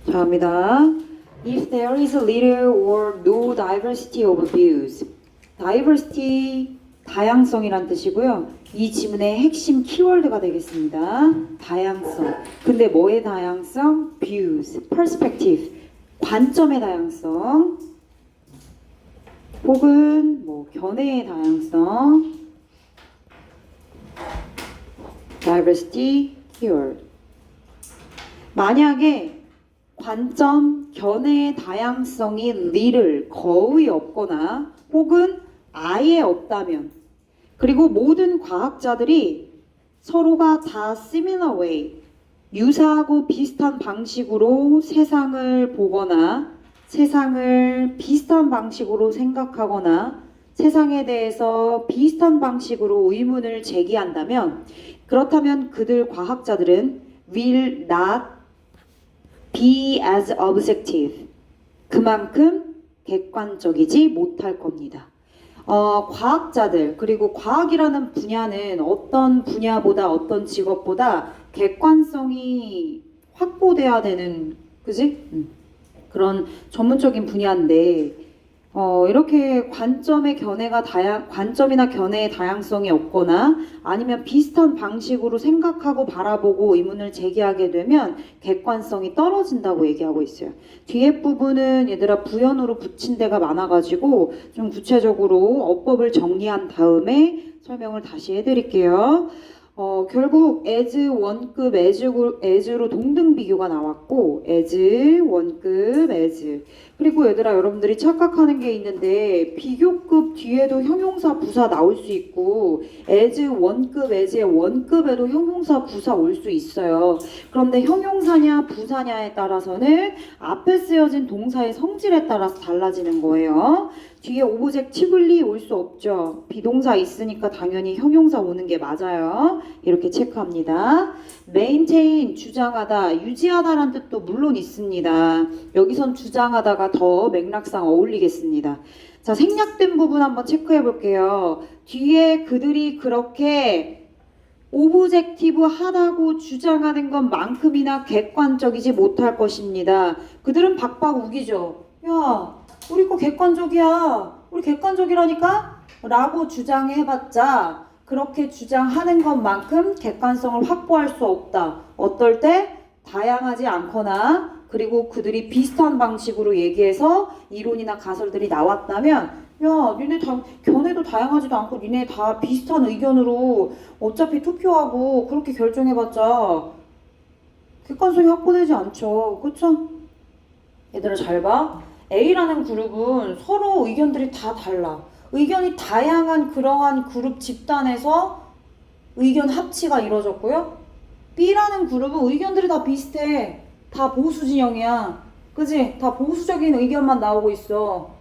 자, 갑니다. If there is little or no diversity of views. diversity, 다양성이란 뜻이고요. 이 지문의 핵심 키워드가 되겠습니다. 다양성. 근데 뭐의 다양성? views, perspective. 관점의 다양성. 혹은 뭐 견해의 다양성. diversity keyword. 만약에 관점, 견해의 다양성이 little, 거의 없거나 혹은 아예 없다면, 그리고 모든 과학자들이 서로가 다 similar way, 유사하고 비슷한 방식으로 세상을 보거나 세상을 비슷한 방식으로 생각하거나 세상에 대해서 비슷한 방식으로 의문을 제기한다면, 그렇다면 그들 과학자들은 will not be as objective. 그만큼 객관적이지 못할 겁니다. 과학자들, 그리고 과학이라는 분야는 어떤 분야보다 어떤 직업보다 객관성이 확보돼야 되는, 그지? 그런 전문적인 분야인데, 이렇게 관점이나 견해의 다양성이 없거나 아니면 비슷한 방식으로 생각하고 바라보고 의문을 제기하게 되면 객관성이 떨어진다고 얘기하고 있어요. 뒤에 부분은 얘들아 부연으로 붙인 데가 많아가지고 좀 구체적으로 어법을 정리한 다음에 설명을 다시 해드릴게요. 결국 as 원급 as로 동등 비교가 나왔고 as 원급 as, 그리고 얘들아 여러분들이 착각하는 게 있는데 비교급 뒤에도 형용사 부사 나올 수 있고 as 원급 as의 원급에도 형용사 부사 올 수 있어요. 그런데 형용사냐 부사냐에 따라서는 앞에 쓰여진 동사의 성질에 따라서 달라지는 거예요. 뒤에 오브젝티블리 올 수 없죠. 비동사 있으니까 당연히 형용사 오는 게 맞아요. 이렇게 체크합니다. maintain, 주장하다, 유지하다라는 뜻도 물론 있습니다. 여기선 주장하다가 더 맥락상 어울리겠습니다. 자, 생략된 부분 한번 체크해 볼게요. 뒤에 그들이 그렇게 오브젝티브 하다고 주장하는 것만큼이나 객관적이지 못할 것입니다. 그들은 박박 우기죠. 야, 우리 거 객관적이야. 우리 객관적이라니까? 라고 주장해봤자 그렇게 주장하는 것만큼 객관성을 확보할 수 없다. 어떨 때? 다양하지 않거나 그리고 그들이 비슷한 방식으로 얘기해서 이론이나 가설들이 나왔다면 야, 니네 다 견해도 다양하지도 않고 니네 다 비슷한 의견으로 어차피 투표하고 그렇게 결정해봤자 객관성이 확보되지 않죠. 그쵸? 얘들아 잘 봐. A라는 그룹은 서로 의견들이 다 달라. 의견이 다양한 그러한 그룹 집단에서 의견 합치가 이루어졌고요. B라는 그룹은 의견들이 다 비슷해. 다 보수 진영이야. 그지? 다 보수적인 의견만 나오고 있어.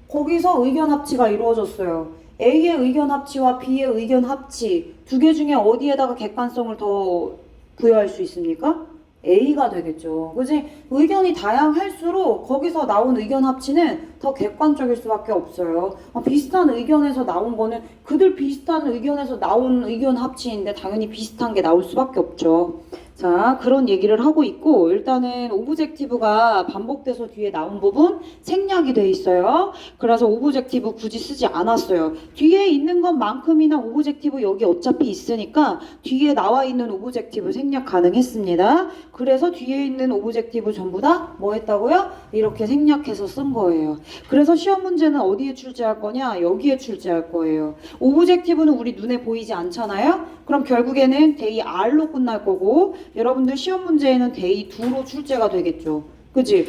거기서 의견 합치가 이루어졌어요. A의 의견 합치와 B의 의견 합치 두 개 중에 어디에다가 객관성을 더 부여할 수 있습니까? A가 되겠죠. 그지? 의견이 다양할수록 거기서 나온 의견 합치는 더 객관적일 수밖에 없어요. 비슷한 의견에서 나온 거는 그들 비슷한 의견에서 나온 의견 합치인데 당연히 비슷한 게 나올 수밖에 없죠. 자, 그런 얘기를 하고 있고 일단은 오브젝티브가 반복돼서 뒤에 나온 부분 생략이 돼 있어요. 그래서 오브젝티브 굳이 쓰지 않았어요. 뒤에 있는 것만큼이나 오브젝티브 여기 어차피 있으니까 뒤에 나와 있는 오브젝티브 생략 가능했습니다. 그래서 뒤에 있는 오브젝티브 전부 다 뭐 했다고요? 이렇게 생략해서 쓴 거예요. 그래서 시험 문제는 어디에 출제할 거냐? 여기에 출제할 거예요. 오브젝티브는 우리 눈에 보이지 않잖아요? 그럼 결국에는 데이 R로 끝날 거고 여러분들 시험 문제에는 데이 2로 출제가 되겠죠. 그치?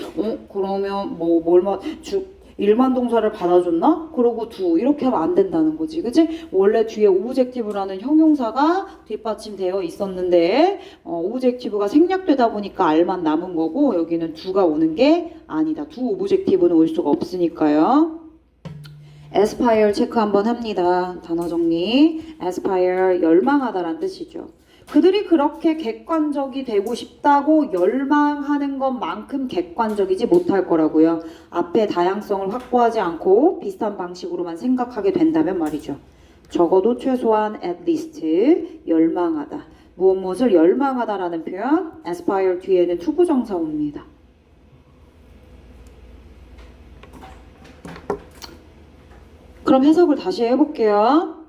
그러면 일반 동사를 받아줬나? 그러고 두 이렇게 하면 안 된다는 거지. 그치? 원래 뒤에 오브젝티브라는 형용사가 뒷받침되어 있었는데 오브젝티브가 생략되다 보니까 R만 남은 거고 여기는 두가 오는 게 아니다. 두 오브젝티브는 올 수가 없으니까요. aspire 체크 한번 합니다. 단어 정리. aspire, 열망하다란 뜻이죠. 그들이 그렇게 객관적이 되고 싶다고 열망하는 것만큼 객관적이지 못할 거라고요. 앞에 다양성을 확보하지 않고 비슷한 방식으로만 생각하게 된다면 말이죠. 적어도 최소한 at least 열망하다. 무엇을 열망하다라는 표현 aspire 뒤에는 투부정사 옵니다. 그럼 해석을 다시 해볼게요.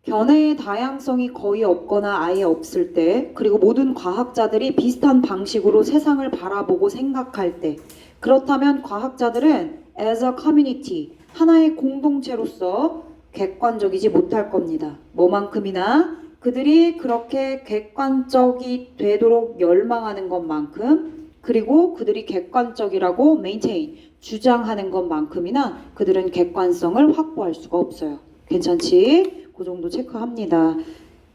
견해의 다양성이 거의 없거나 아예 없을 때, 그리고 모든 과학자들이 비슷한 방식으로 세상을 바라보고 생각할 때, 그렇다면 과학자들은 as a community, 하나의 공동체로서 객관적이지 못할 겁니다. 뭐만큼이나 그들이 그렇게 객관적이 되도록 열망하는 것만큼, 그리고 그들이 객관적이라고 maintain, 주장하는 것만큼이나 그들은 객관성을 확보할 수가 없어요. 괜찮지? 그 정도 체크합니다.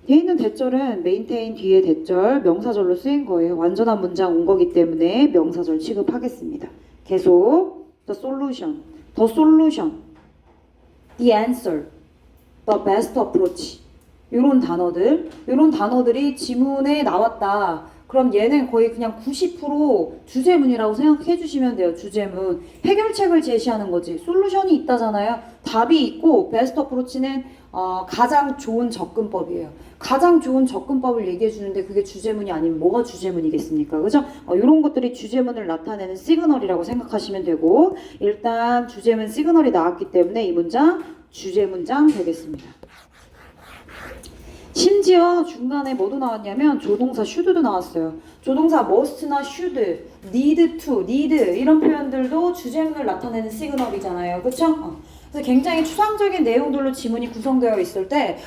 뒤에 있는 대절은 maintain 뒤에 대절 명사절로 쓰인 거예요. 완전한 문장 온 거기 때문에 명사절 취급하겠습니다. 계속 the solution, the answer, the best approach 이런 단어들이 지문에 나왔다. 그럼 얘는 거의 그냥 90% 주제문이라고 생각해 주시면 돼요. 주제문. 해결책을 제시하는 거지. 솔루션이 있다잖아요. 답이 있고 베스트 어프로치는 가장 좋은 접근법이에요. 가장 좋은 접근법을 얘기해 주는데 그게 주제문이 아니면 뭐가 주제문이겠습니까? 그죠? 이런 것들이 주제문을 나타내는 시그널이라고 생각하시면 되고, 일단 주제문 시그널이 나왔기 때문에 이 문장 주제문장 되겠습니다. 심지어 중간에 뭐도 나왔냐면 조동사 should도 나왔어요. 조동사 must나 should, need to, need 이런 표현들도 주제문을 나타내는 시그널이잖아요. 그쵸? 그래서 굉장히 추상적인 내용들로 지문이 구성되어 있을 때,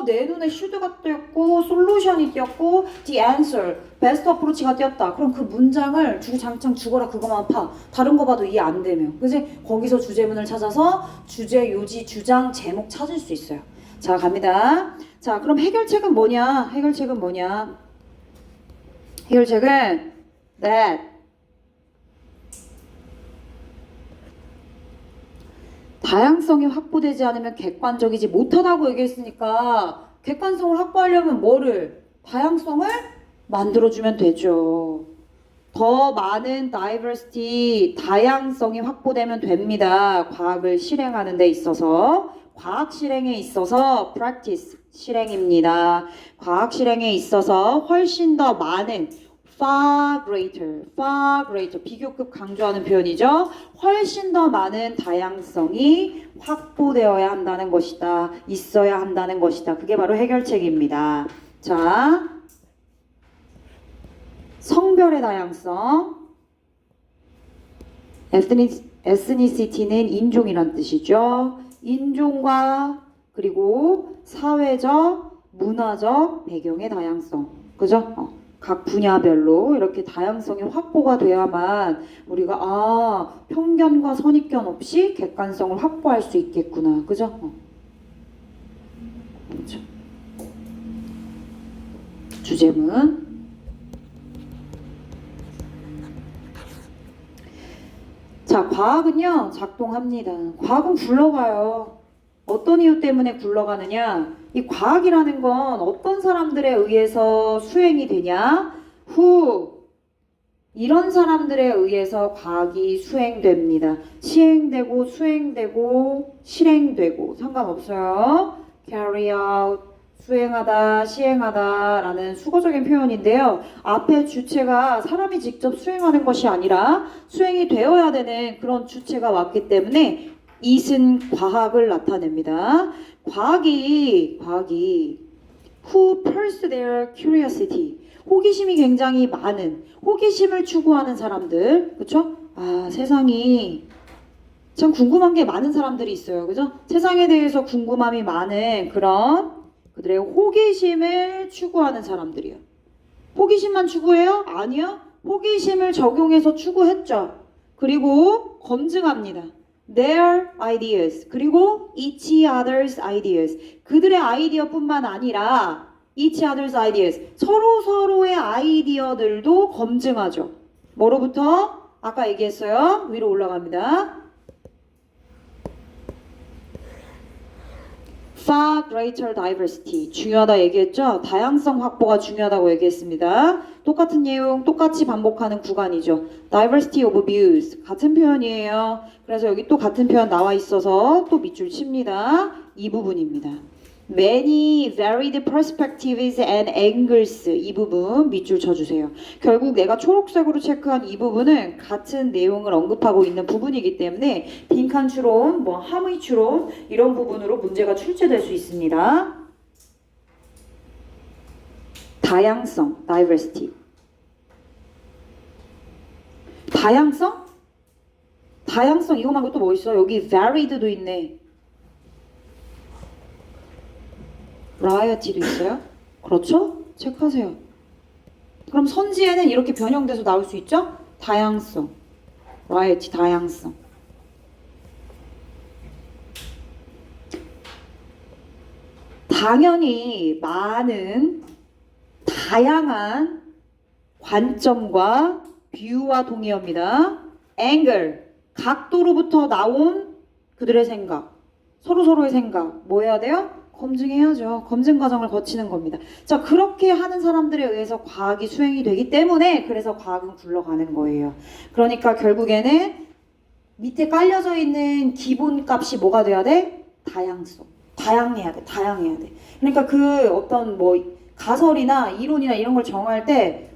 내 눈에 should가 띄었고, solution이 띄었고, the answer, best approach가 띄었다. 그럼 그 문장을 주구장창 죽어라 그거만 파. 다른 거 봐도 이해 안 되면. 그지? 거기서 주제문을 찾아서 주제, 요지, 주장, 제목 찾을 수 있어요. 자, 갑니다. 자, 그럼 해결책은 뭐냐? 해결책은 that 다양성이 확보되지 않으면 객관적이지 못하다고 얘기했으니까 객관성을 확보하려면 뭐를? 다양성을 만들어주면 되죠. 더 많은 diversity, 다양성이 확보되면 됩니다. 과학을 실행하는 데 있어서. 과학 실행에 있어서 practice, 실행입니다. 과학 실행에 있어서 훨씬 더 많은 far greater, 비교급 강조하는 표현이죠. 훨씬 더 많은 다양성이 확보되어야 한다는 것이다. 있어야 한다는 것이다. 그게 바로 해결책입니다. 자, 성별의 다양성. ethnicity는 인종이란 뜻이죠. 인종과 그리고 사회적, 문화적 배경의 다양성. 그죠? 각 분야별로 이렇게 다양성이 확보가 돼야만 우리가 편견과 선입견 없이 객관성을 확보할 수 있겠구나. 그죠? 그렇죠. 주제문. 자, 과학은요, 작동합니다. 과학은 굴러가요. 어떤 이유 때문에 굴러가느냐? 이 과학이라는 건 어떤 사람들에 의해서 수행이 되냐? 이런 사람들에 의해서 과학이 수행됩니다. 시행되고, 수행되고, 실행되고, 상관없어요. carry out, 수행하다, 시행하다 라는 수거적인 표현인데요. 앞에 주체가 사람이 직접 수행하는 것이 아니라 수행이 되어야 되는 그런 주체가 왔기 때문에 it은 과학을 나타냅니다. 과학이 who pursue their curiosity, 호기심이 굉장히 많은, 호기심을 추구하는 사람들, 그쵸? 세상이 참 궁금한 게 많은 사람들이 있어요. 그죠? 세상에 대해서 궁금함이 많은 그런 그들의 호기심을 추구하는 사람들이요. 호기심만 추구해요? 아니요. 호기심을 적용해서 추구했죠. 그리고 검증합니다. Their ideas. 그리고 each other's ideas. 그들의 아이디어뿐만 아니라 each other's ideas. 서로의 아이디어들도 검증하죠. 뭐로부터? 아까 얘기했어요. 위로 올라갑니다. far greater diversity. 중요하다 얘기했죠? 다양성 확보가 중요하다고 얘기했습니다. 똑같은 내용, 똑같이 반복하는 구간이죠. diversity of views. 같은 표현이에요. 그래서 여기 또 같은 표현 나와 있어서 또 밑줄 칩니다. 이 부분입니다. Many varied perspectives and angles 이 부분 밑줄 쳐주세요. 결국 내가 초록색으로 체크한 이 부분은 같은 내용을 언급하고 있는 부분이기 때문에 빈칸 추론, 뭐 함의 추론 이런 부분으로 문제가 출제될 수 있습니다. 다양성, diversity. 다양성? 다양성 이거 말고 또 뭐 있어? 여기 varied도 있네. variety도 있어요? 그렇죠? 체크하세요. 그럼 선지에는 이렇게 변형돼서 나올 수 있죠? 다양성. variety, 다양성. 당연히 많은 다양한 관점과 뷰와 동의어입니다. angle, 각도로부터 나온 그들의 생각, 서로서로의 생각, 뭐 해야 돼요? 검증해야죠. 검증 과정을 거치는 겁니다. 자, 그렇게 하는 사람들에 의해서 과학이 수행이 되기 때문에 그래서 과학은 굴러가는 거예요. 그러니까 결국에는 밑에 깔려져 있는 기본값이 뭐가 돼야 돼? 다양성. 다양해야 돼. 다양해야 돼. 그러니까 그 어떤 뭐 가설이나 이론이나 이런 걸 정할 때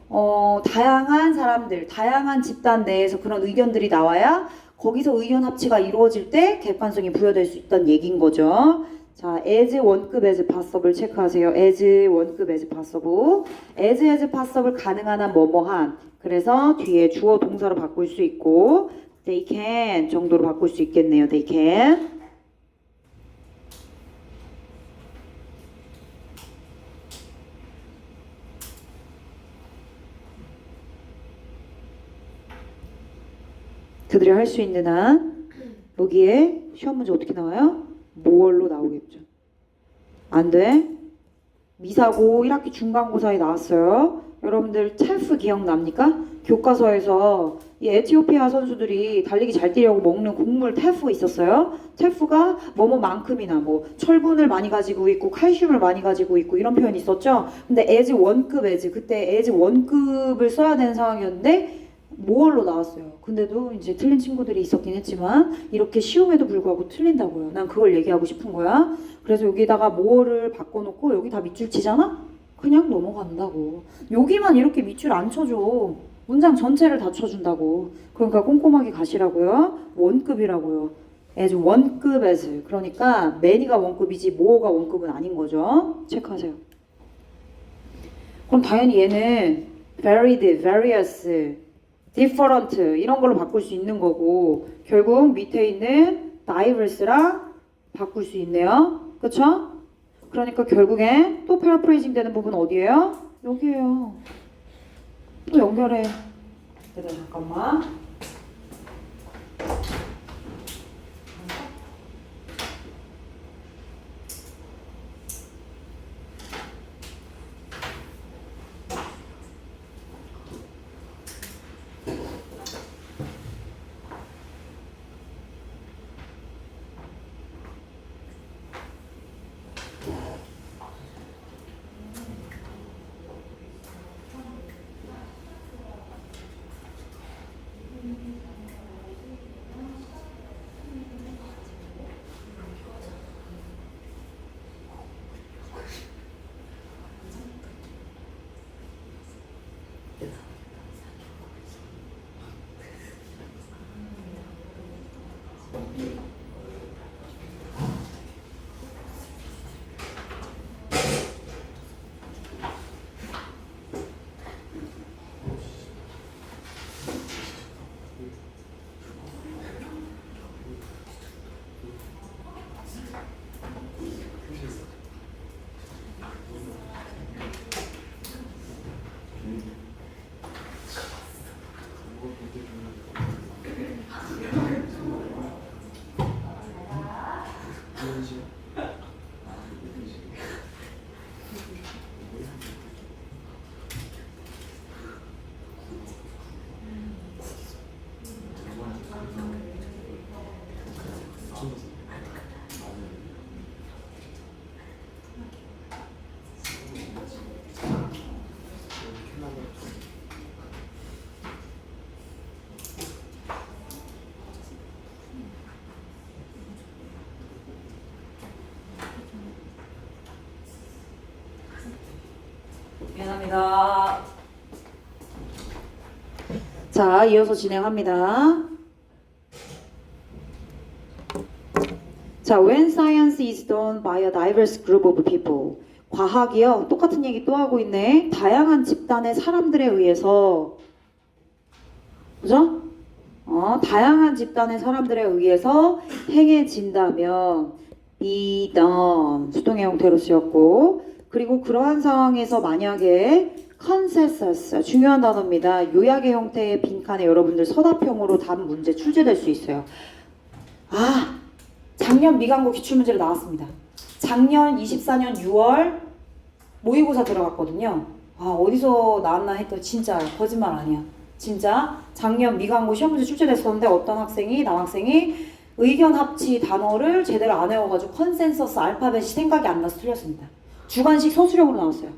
다양한 사람들, 다양한 집단 내에서 그런 의견들이 나와야 거기서 의견 합치가 이루어질 때 객관성이 부여될 수 있다는 얘기인 거죠. 자, as 원급 as possible 체크하세요. as 원급 as possible. as possible 가능한 한 뭐뭐한. 그래서 뒤에 주어 동사로 바꿀 수 있고 they can 정도로 바꿀 수 있겠네요. they can. 그들이 할 수 있는 한 여기에 시험 문제 어떻게 나와요? 모월로 나오겠죠. 안 돼. 미사고 1학기 중간고사에 나왔어요. 여러분들 TEF 기억납니까? 교과서에서 이 에티오피아 선수들이 달리기 잘 뛰려고 먹는 곡물 TEF가 있었어요. TEF가 뭐뭐만큼이나 뭐 철분을 많이 가지고 있고 칼슘을 많이 가지고 있고 이런 표현이 있었죠. 근데 as 원급 as 그때 as 원급을 써야 되는 상황이었는데 모월로 나왔어요. 근데도 이제 틀린 친구들이 있었긴 했지만 이렇게 쉬움에도 불구하고 틀린다고요. 난 그걸 얘기하고 싶은 거야. 그래서 여기다가 모월을 바꿔놓고 여기 다 밑줄 치잖아? 그냥 넘어간다고. 여기만 이렇게 밑줄 안 쳐줘. 문장 전체를 다 쳐준다고. 그러니까 꼼꼼하게 가시라고요. 원급이라고요. as 원급 as. 그러니까 many가 원급이지 more가 원급은 아닌 거죠. 체크하세요. 그럼 당연히 얘는 varied, various, different 이런 걸로 바꿀 수 있는 거고 결국 밑에 있는 diverse랑 바꿀 수 있네요. 그쵸? 그러니까 결국엔 또 paraphrasing 되는 부분 어디예요? 여기에요. 또 연결해. 얘들아 잠깐만. 자, 이어서 진행합니다. 자, when science is done by a diverse group of people. 과학이요. 똑같은 얘기 또 하고 있네. 다양한 집단의 사람들에 의해서, 그죠? 다양한 집단의 사람들에 의해서 행해진다면 be done. 수동의 형태로 쓰였고, 그리고 그러한 상황에서 만약에 consensus, 중요한 단어입니다. 요약의 형태의 빈칸에 여러분들 서답형으로 답 문제 출제될 수 있어요. 작년 미간고 기출문제로 나왔습니다. 작년 24년 6월 모의고사 들어갔거든요. 어디서 나왔나 했더니 진짜 거짓말 아니야. 진짜 작년 미간고 시험문제 출제됐었는데 어떤 학생이, 남학생이 의견 합치 단어를 제대로 안 외워가지고 컨센서스 알파벳이 생각이 안 나서 틀렸습니다. 주관식 서술형으로 나왔어요.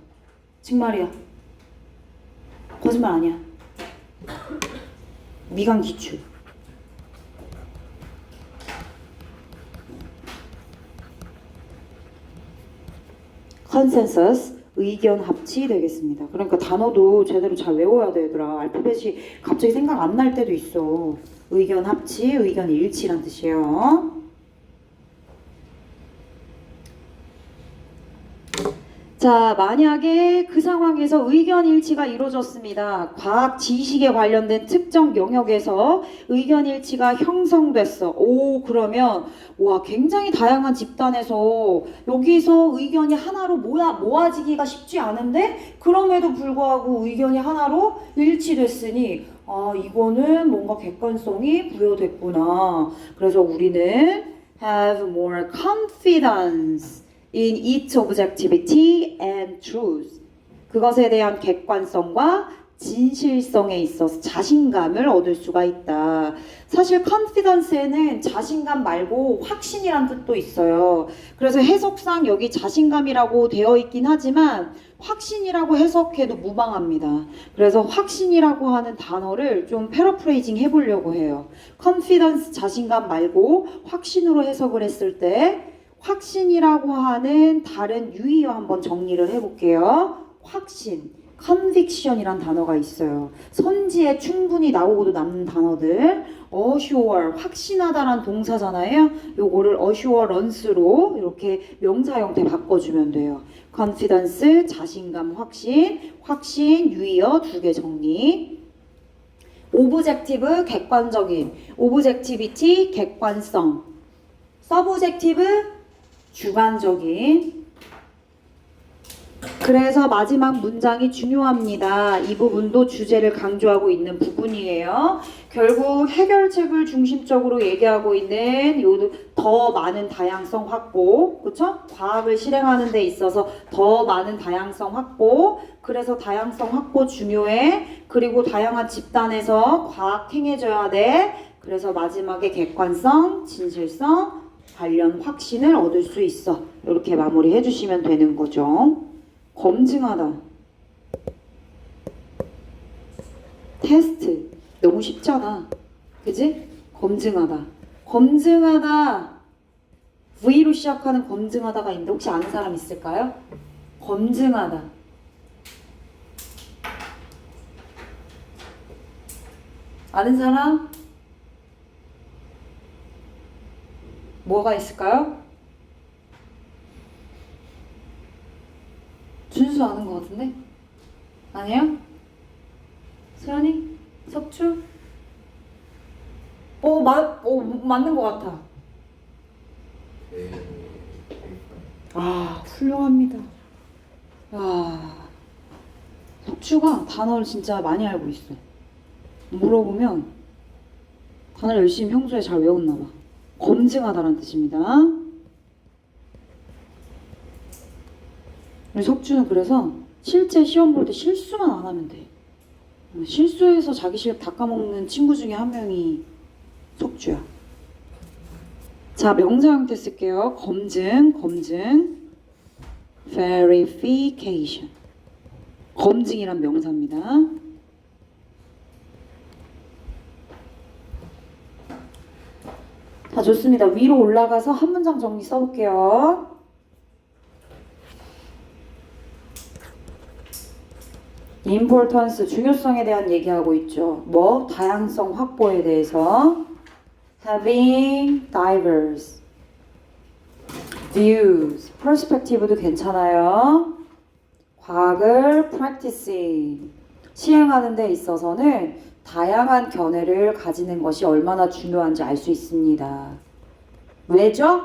정말이야. 거짓말 아니야. 미간 기출. 컨센서스, 의견 합치 되겠습니다. 그러니까 단어도 제대로 잘 외워야 돼, 얘들아. 알파벳이 갑자기 생각 안 날 때도 있어. 의견 합치, 의견 일치란 뜻이에요. 자, 만약에 그 상황에서 의견 일치가 이루어졌습니다. 과학 지식에 관련된 특정 영역에서 의견 일치가 형성됐어. 그러면 굉장히 다양한 집단에서 여기서 의견이 하나로 모아지기가 쉽지 않은데 그럼에도 불구하고 의견이 하나로 일치됐으니 이거는 뭔가 객관성이 부여됐구나. 그래서 우리는 have more confidence in its objectivity and truth. 그것에 대한 객관성과 진실성에 있어서 자신감을 얻을 수가 있다. 사실 confidence에는 자신감 말고 확신이란 뜻도 있어요. 그래서 해석상 여기 자신감이라고 되어 있긴 하지만 확신이라고 해석해도 무방합니다. 그래서 확신이라고 하는 단어를 좀 패러프레이징 해보려고 해요. confidence 자신감 말고 확신으로 해석을 했을 때 확신이라고 하는 다른 유의어 한번 정리를 해볼게요. 확신, conviction이란 단어가 있어요. 선지에 충분히 나오고도 남는 단어들. assure, 확신하다란 동사잖아요. 요거를 assurance로 이렇게 명사 형태 바꿔주면 돼요. confidence, 자신감, 확신, 유의어 2개 정리. objective, 객관적인. objectivity, 객관성. subjective, 주관적인. 그래서 마지막 문장이 중요합니다. 이 부분도 주제를 강조하고 있는 부분이에요. 결국 해결책을 중심적으로 얘기하고 있는 더 많은 다양성 확보, 그렇죠? 과학을 실행하는 데 있어서 더 많은 다양성 확보. 그래서 다양성 확보 중요해. 그리고 다양한 집단에서 과학 행해져야 돼. 그래서 마지막에 객관성, 진실성, 관련 확신을 얻을 수 있어. 이렇게 마무리해 주시면 되는 거죠. 검증하다. 테스트. 너무 쉽잖아. 그지? 검증하다. V로 시작하는 검증하다가 있는데 혹시 아는 사람 있을까요? 검증하다. 아는 사람? 뭐가 있을까요? 준수 아는 것 같은데? 아니에요? 수연이? 석주? 맞는 것 같아. 훌륭합니다. 석주가 단어를 진짜 많이 알고 있어. 물어보면 단어를 열심히 평소에 잘 외웠나 봐. 검증하다라는 뜻입니다. 우리 석주는 그래서 실제 시험 볼 때 실수만 안 하면 돼. 실수해서 자기 실력 다 까먹는 친구 중에 한 명이 석주야. 자, 명사 형태 쓸게요. 검증. verification. 검증이란 명사입니다. 자, 좋습니다. 위로 올라가서 한 문장 정리 써볼게요. importance, 중요성에 대한 얘기하고 있죠. 뭐? 다양성 확보에 대해서. having diverse views, perspective도 괜찮아요. 과학을 practicing, 시행하는 데 있어서는 다양한 견해를 가지는 것이 얼마나 중요한지 알 수 있습니다. 왜죠?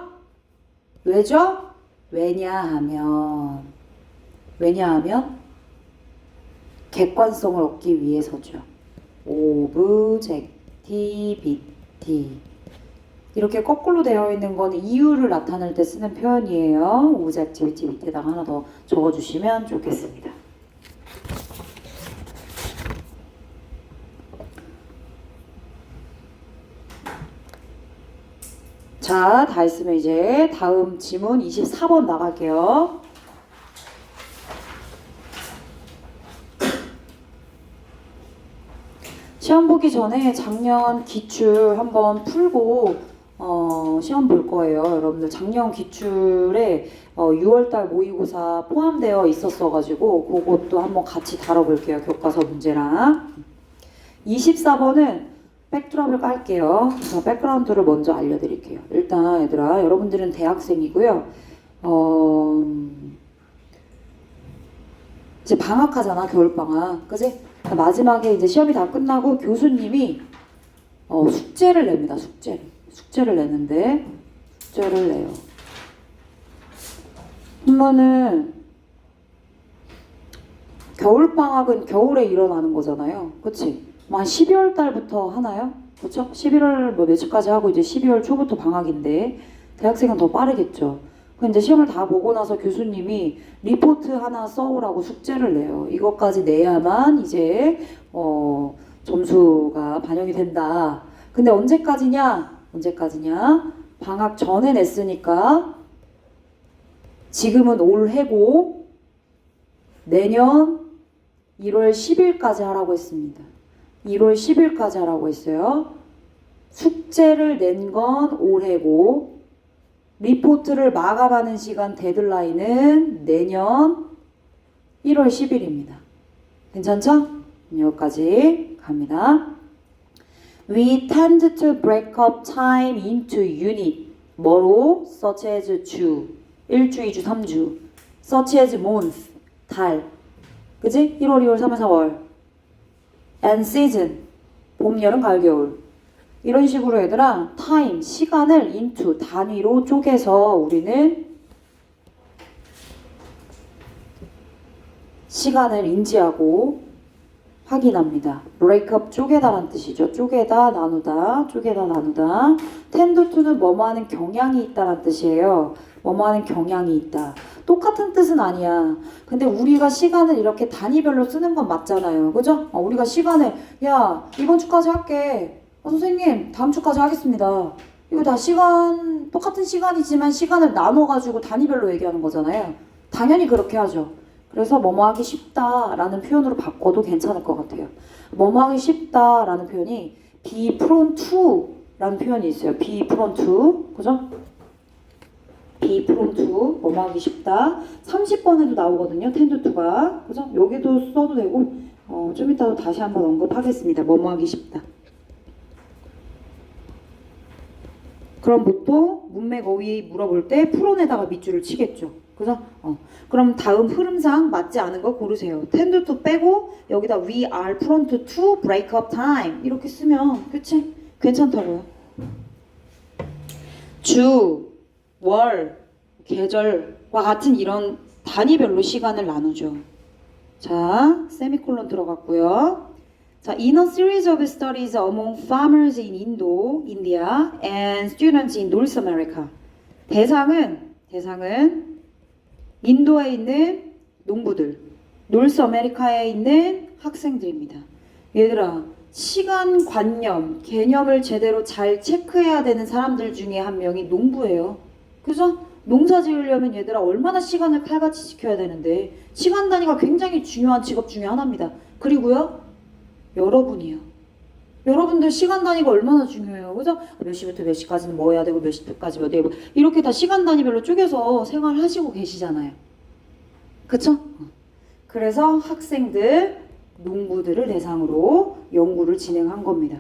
왜죠? 왜냐하면 객관성을 얻기 위해서죠. objectivity. 이렇게 거꾸로 되어 있는 건 이유를 나타낼 때 쓰는 표현이에요. objectivity 밑에다가 하나 더 적어주시면 좋겠습니다. 자, 다 했으면 이제 다음 지문 24번 나갈게요. 시험 보기 전에 작년 기출 한번 풀고 시험 볼 거예요. 여러분들 작년 기출에 6월달 모의고사 포함되어 있었어가지고 그것도 한번 같이 다뤄볼게요. 교과서 문제랑. 24번은 백드랍을 깔게요. 그래서 백그라운드를 먼저 알려드릴게요. 일단 얘들아, 여러분들은 대학생이고요. 이제 방학하잖아, 겨울방학. 그지? 마지막에 이제 시험이 다 끝나고 교수님이 숙제를 냅니다. 숙제를 내는데, 숙제를 내요. 그러면은 겨울방학은 겨울에 일어나는 거잖아요. 그치? 한 12월 달부터 하나요? 그렇죠? 11월 뭐 며칠까지 하고 이제 12월 초부터 방학인데 대학생은 더 빠르겠죠. 그 이제 시험을 다 보고 나서 교수님이 리포트 하나 써오라고 숙제를 내요. 이것까지 내야만 이제 점수가 반영이 된다. 근데 언제까지냐? 방학 전에 냈으니까 지금은 올해고 내년 1월 10일까지 하라고 했습니다. 1월 10일까지 하라고 했어요. 숙제를 낸 건 올해고 리포트를 마감하는 시간 데드라인은 내년 1월 10일입니다. 괜찮죠? 여기까지 갑니다. We tend to break up time into unit. 뭐로? such as 주, 1주, 2주, 3주. such as month, 달. 그지? 1월, 2월, 3월, 4월. and season, 봄, 여름, 가을, 겨울. 이런 식으로 얘들아, time, 시간을 into, 단위로 쪼개서 우리는 시간을 인지하고 확인합니다. break up, 쪼개다란 뜻이죠. 쪼개다, 나누다, 쪼개다, 나누다. tend to는 뭐뭐 하는 경향이 있다란 뜻이에요. 뭐뭐 하는 경향이 있다. 똑같은 뜻은 아니야. 근데 우리가 시간을 이렇게 단위별로 쓰는 건 맞잖아요. 그죠? 우리가 시간을, 야, 이번 주까지 할게. 선생님, 다음 주까지 하겠습니다. 이거 다 시간, 똑같은 시간이지만 시간을 나눠가지고 단위별로 얘기하는 거잖아요. 당연히 그렇게 하죠. 그래서 뭐뭐 하기 쉽다라는 표현으로 바꿔도 괜찮을 것 같아요. 뭐뭐 하기 쉽다라는 표현이 be prone to라는 표현이 있어요. be prone to, 그죠? be prone to, 뭐뭐 하기 쉽다. 30번에도 나오거든요. tend to가, 그죠? 여기도 써도 되고 좀 이따도 다시 한번 언급하겠습니다. 뭐뭐 하기 쉽다. 그럼 보통 문맥 어휘 물어볼 때 프론에다가 밑줄을 치겠죠. 그죠? 그럼 다음 흐름상 맞지 않은 거 고르세요. tend to 빼고 여기다 we are prone to break up time 이렇게 쓰면 그치? 괜찮다고요. 주, 월, 계절과 같은 이런 단위별로 시간을 나누죠. 자, 세미콜론 들어갔고요. 자, in a series of studies among farmers in India and students in North America. 대상은 인도에 있는 농부들, 노스 아메리카에 있는 학생들입니다. 얘들아, 시간 관념, 개념을 제대로 잘 체크해야 되는 사람들 중에 한 명이 농부예요. 그죠? 농사 지으려면 얘들아 얼마나 시간을 칼같이 지켜야 되는데 시간 단위가 굉장히 중요한 직업 중에 하나입니다. 그리고요, 여러분이요. 여러분들 시간 단위가 얼마나 중요해요. 그죠? 몇 시부터 몇 시까지는 뭐 해야 되고 몇 시까지 뭐 해야 되고 이렇게 다 시간 단위별로 쪼개서 생활하시고 계시잖아요. 그쵸? 그래서 학생들 농부들을 대상으로 연구를 진행한 겁니다.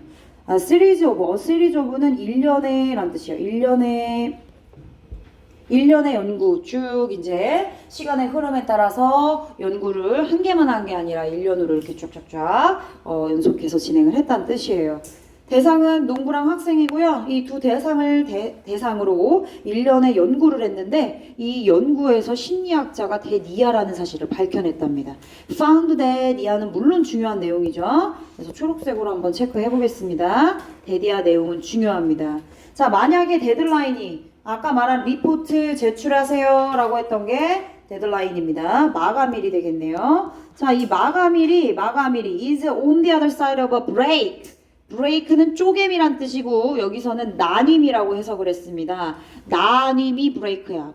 시리즈 오브, 시리즈 오브는 1년에 란 뜻이에요. 1년의 연구 쭉 이제 시간의 흐름에 따라서 연구를 한 개만 한 게 아니라 1년으로 이렇게 쫙쫙쫙 연속해서 진행을 했다는 뜻이에요. 대상은 농부랑 학생이고요. 이 두 대상을 대상으로 1년의 연구를 했는데 이 연구에서 심리학자가 데니아라는 사실을 밝혀냈답니다. Found that 니아는 물론 중요한 내용이죠. 그래서 초록색으로 한번 체크해 보겠습니다. 데니아 내용은 중요합니다. 자, 만약에 데드라인이 아까 말한 리포트 제출하세요 라고 했던 게 데드라인입니다. 마감일이 되겠네요. 자, 이 마감일이 is on the other side of a break. 브레이크는 쪼개미란 뜻이고 여기서는 나님이라고 해석을 했습니다. 나님이 브레이크야.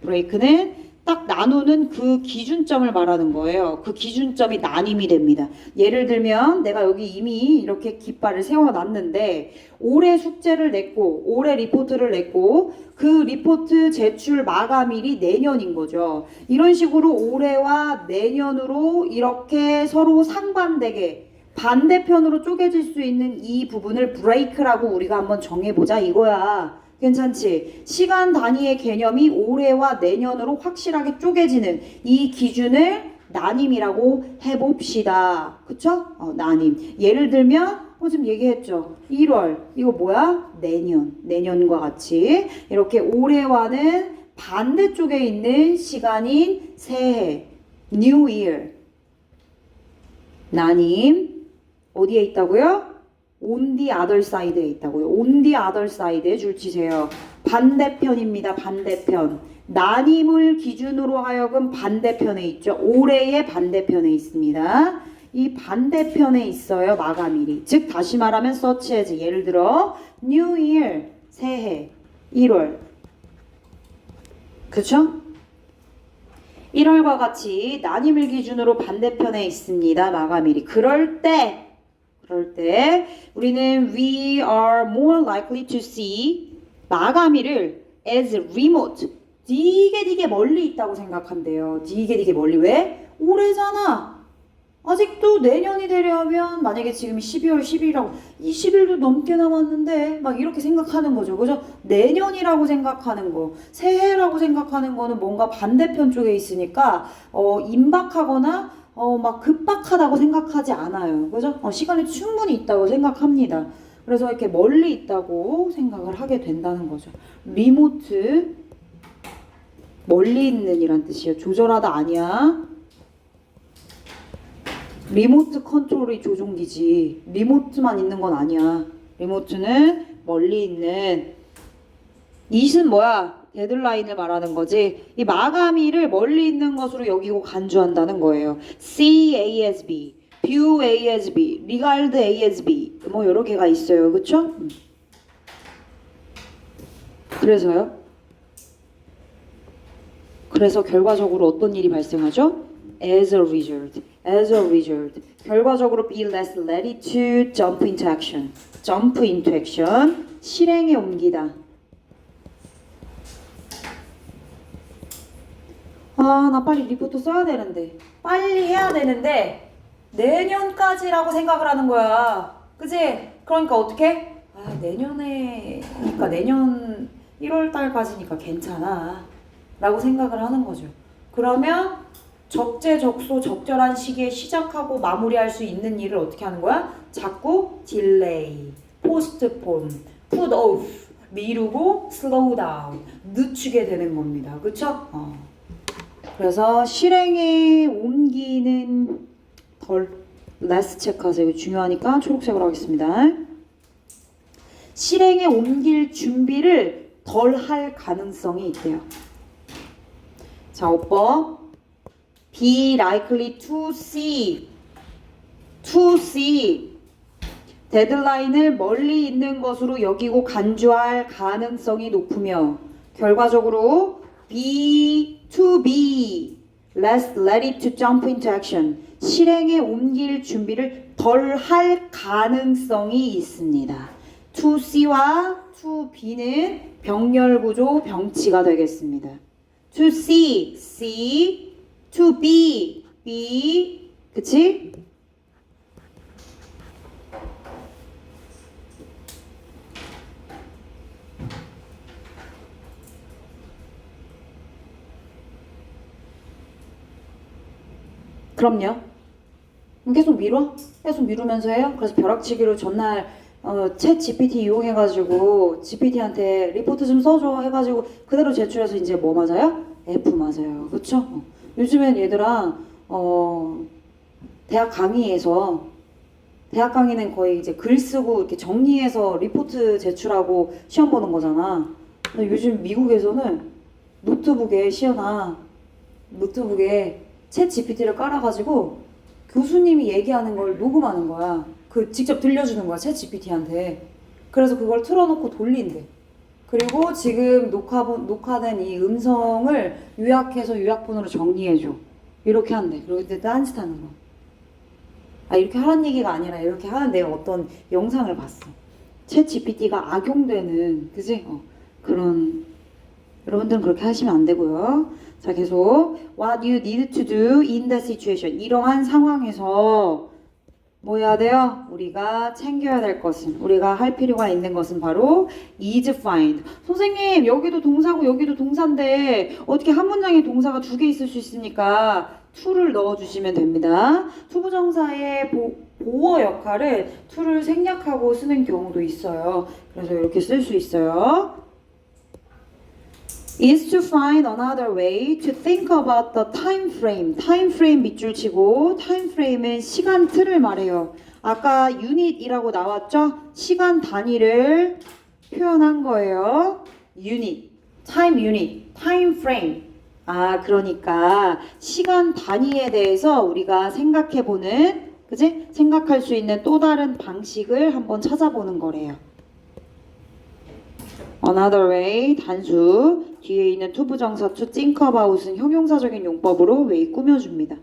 브레이크는 딱 나누는 그 기준점을 말하는 거예요. 그 기준점이 나님이 됩니다. 예를 들면 내가 여기 이미 이렇게 깃발을 세워놨는데 올해 숙제를 냈고 올해 리포트를 냈고 그 리포트 제출 마감일이 내년인 거죠. 이런 식으로 올해와 내년으로 이렇게 서로 상반되게 반대편으로 쪼개질 수 있는 이 부분을 브레이크라고 우리가 한번 정해보자 이거야. 괜찮지? 시간 단위의 개념이 올해와 내년으로 확실하게 쪼개지는 이 기준을 나님이라고 해봅시다. 그쵸? 나님. 예를 들면 지금 얘기했죠. 1월 이거 뭐야? 내년과 같이 이렇게 올해와는 반대쪽에 있는 시간인 새해 New Year 나님 어디에 있다고요? On the other side에 있다고요. On the other side에 줄 치세요. 반대편입니다. 반대편. 나님을 기준으로 하여금 반대편에 있죠. 올해의 반대편에 있습니다. 이 반대편에 있어요. 마감일이. 즉 다시 말하면 such as 예를 들어 New Year 새해 1월 그쵸? 1월과 같이 나님을 기준으로 반대편에 있습니다. 마감일이. 그럴 때 우리는 we are more likely to see 마감일을 as remote 되게 멀리 있다고 생각한대요. 되게 멀리. 왜? 올해잖아. 아직도 내년이 되려면 만약에 지금 12월 10일이라고 20일도 넘게 남았는데 막 이렇게 생각하는 거죠. 그죠? 내년이라고 생각하는 거 새해라고 생각하는 거는 뭔가 반대편 쪽에 있으니까 임박하거나 막 급박하다고 생각하지 않아요. 그죠? 시간이 충분히 있다고 생각합니다. 그래서 이렇게 멀리 있다고 생각을 하게 된다는 거죠. 리모트 멀리 있는 이란 뜻이에요. 조절하다 아니야. 리모트 컨트롤이 조종기지. 리모트만 있는 건 아니야. 리모트는 멀리 있는. 이는 뭐야? 데드라인을 말하는 거지. 이 마감일을 멀리 있는 것으로 여기고 간주한다는 거예요. see A as B, view A as B, regard A as B 뭐 여러 개가 있어요. 그쵸? 그래서요? 그래서 결과적으로 어떤 일이 발생하죠? As a result, 결과적으로 be less ready to jump into action, 실행에 옮기다. 나 빨리 리포트 써야 되는데 빨리 해야 되는데 내년까지라고 생각을 하는 거야. 그치? 그러니까 어떻게? 내년에니까 내년 1월달까지니까 괜찮아 라고 생각을 하는 거죠. 그러면 적재적소 적절한 시기에 시작하고 마무리할 수 있는 일을 어떻게 하는 거야? 자꾸 딜레이, 포스트폰, put off, 미루고 slow down, 늦추게 되는 겁니다. 그쵸? 그래서 실행에 옮기는 less 체크하세요. 이거 중요하니까 초록색으로 하겠습니다. 실행에 옮길 준비를 덜 할 가능성이 있대요. 자, 5번 be likely to see 데드라인을 멀리 있는 것으로 여기고 간주할 가능성이 높으며 결과적으로 to be less ready to jump into action 실행에 옮길 준비를 덜 할 가능성이 있습니다. to C와 to B는 병렬구조 병치가 되겠습니다. to C, C, to B, B, 그치? 그럼요. 그럼 계속 미뤄? 계속 미루면서 해요? 그래서 벼락치기로 전날 챗 GPT 이용해가지고 GPT한테 리포트 좀 써줘 해가지고 그대로 제출해서 이제 뭐 맞아요? F 맞아요. 그쵸? 요즘엔 얘들아 대학 강의에서 대학 강의는 거의 이제 글 쓰고 이렇게 정리해서 리포트 제출하고 시험 보는 거잖아. 근데 요즘 미국에서는 노트북에 시연아 노트북에 챗 GPT를 깔아가지고 교수님이 얘기하는 걸 녹음하는 거야. 그 직접 들려주는 거야 챗 GPT한테. 그래서 그걸 틀어놓고 돌린대. 그리고 지금 녹화된 이 음성을 요약해서 요약본으로 정리해줘. 이렇게 한대. 그리고 그때 딴짓 하는 거. 아 이렇게 하라는 얘기가 아니라 이렇게 하는 내가 어떤 영상을 봤어. 챗 GPT가 악용되는 그지? 그런 여러분들은 그렇게 하시면 안 되고요. 자 계속 What you need to do in the situation. 이러한 상황에서 뭐 해야 돼요? 우리가 챙겨야 될 것은 우리가 할 필요가 있는 것은 바로 is find. 선생님 여기도 동사고 여기도 동사인데 어떻게 한 문장에 동사가 두 개 있을 수 있으니까 to를 넣어주시면 됩니다. 투부정사의 보어 역할을 to를 생략하고 쓰는 경우도 있어요. 그래서 이렇게 쓸 수 있어요. is to find another way to think about the time frame. time frame 밑줄 치고 time frame은 시간 틀을 말해요. 아까 unit이라고 나왔죠? 시간 단위를 표현한 거예요. unit, time unit, time frame. 아 그러니까 시간 단위에 대해서 우리가 생각해보는 그지? 생각할 수 있는 또 다른 방식을 한번 찾아보는 거래요. Another way 단수 뒤에 있는 투부정사 to think about은 형용사적인 용법으로 way 꾸며줍니다.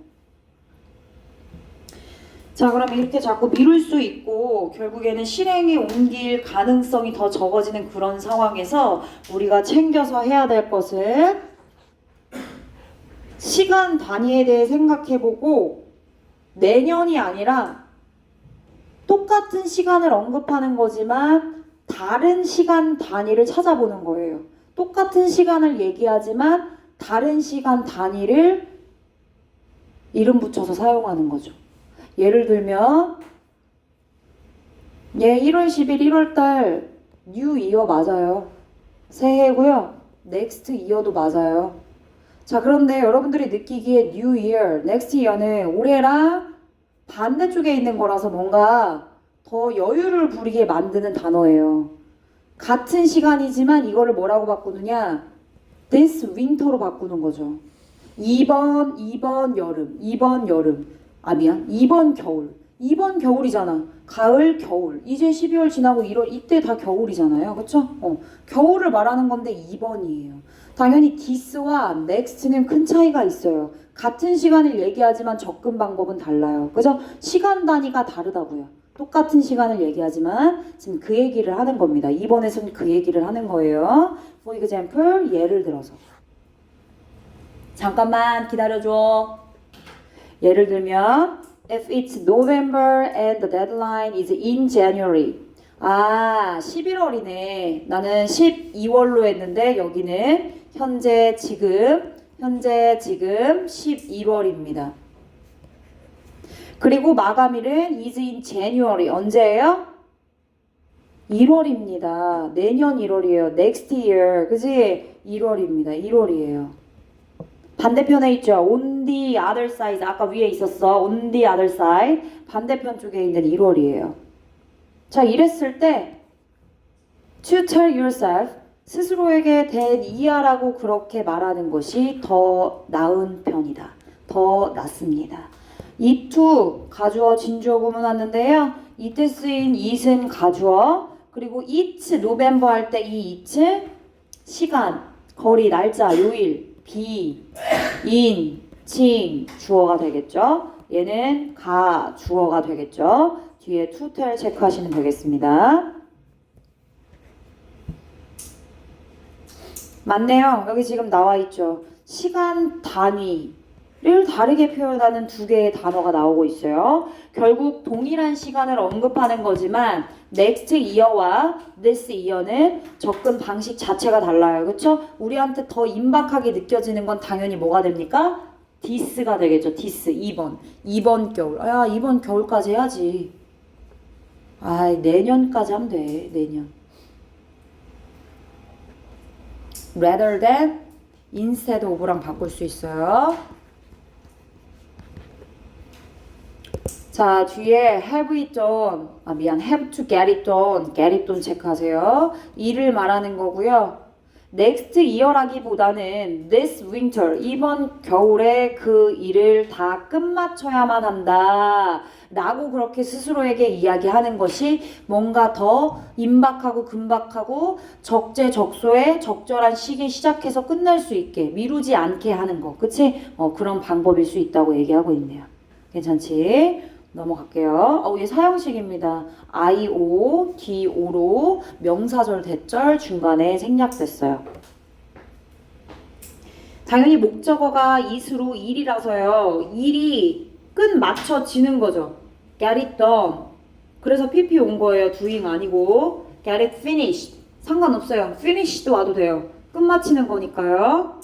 자 그럼 이렇게 자꾸 미룰 수 있고 결국에는 실행에 옮길 가능성이 더 적어지는 그런 상황에서 우리가 챙겨서 해야 될 것은 시간 단위에 대해 생각해보고 내년이 아니라 똑같은 시간을 언급하는 거지만 다른 시간 단위를 찾아보는 거예요. 똑같은 시간을 얘기하지만 다른 시간 단위를 이름 붙여서 사용하는 거죠. 예를 들면 1월 10일 1월달 New Year 맞아요. 새해고요. Next Year도 맞아요. 자 그런데 여러분들이 느끼기에 New Year, Next Year는 올해랑 반대쪽에 있는 거라서 뭔가 더 여유를 부리게 만드는 단어예요. 같은 시간이지만 이거를 뭐라고 바꾸느냐? This winter로 바꾸는 거죠. 이번 여름. 이번 겨울. 이번 겨울이잖아. 가을, 겨울. 이제 12월 지나고 1월 이때 다 겨울이잖아요. 그쵸? 겨울을 말하는 건데 이번이에요. 당연히 this와 next는 큰 차이가 있어요. 같은 시간을 얘기하지만 접근 방법은 달라요. 그죠? 시간 단위가 다르다고요. 똑같은 시간을 얘기하지만 지금 그 얘기를 하는 겁니다. 이번에선 그 얘기를 하는 거예요. For example, 예를 들어서 잠깐만 기다려줘. 예를 들면 If it's November and the deadline is in January. 11월이네. 나는 12월로 했는데 여기는 현재 지금 12월입니다. 그리고 마감일은 is in January. 언제예요? 1월입니다. 내년 1월이에요. Next year. 그지? 1월입니다. 1월이에요. 반대편에 있죠. On the other side. 아까 위에 있었어. On the other side. 반대편 쪽에 있는 1월이에요. 자, 이랬을 때 to tell yourself. 스스로에게 대이하라고 그렇게 말하는 것이 더 나은 편이다. 더 낫습니다. 이 to 가주어 진주어 구문 왔는데요. 이때 쓰인 it은 가주어 그리고 it 노벰버 할 때 이 it 시간, 거리, 날짜, 요일, 비, 인, 칭 주어가 되겠죠. 얘는 가 주어가 되겠죠. 뒤에 to tell 체크하시면 되겠습니다. 맞네요. 여기 지금 나와 있죠. 시간 단위를 다르게 표현하는 두 개의 단어가 나오고 있어요. 결국 동일한 시간을 언급하는 거지만 next year와 this year는 접근 방식 자체가 달라요. 그렇죠? 우리한테 더 임박하게 느껴지는 건 당연히 뭐가 됩니까? this가 되겠죠. this 2번 겨울. 야, 이번 겨울까지 해야지. 아, 내년까지 하면 돼. 내년. rather than instead of랑 바꿀 수 있어요. 자, 뒤에 have it done, have to get it done 체크하세요. 일을 말하는 거고요. next year라기보다는 this winter, 이번 겨울에 그 일을 다 끝마쳐야만 한다 라고 그렇게 스스로에게 이야기하는 것이 뭔가 더 임박하고 금박하고 적재적소에 적절한 시기에 시작해서 끝날 수 있게 미루지 않게 하는 거, 그치? 그런 방법일 수 있다고 얘기하고 있네요. 괜찮지? 넘어갈게요. 얘 사형식입니다. IO, DO로 명사절, 대절 중간에 생략됐어요. 당연히 목적어가 is로 일이라서요. 일이 끝 맞춰지는 거죠. get it done. 그래서 PP 온 거예요. doing 아니고 get it finished. 상관없어요. finish도 와도 돼요. 끝 맞히는 거니까요.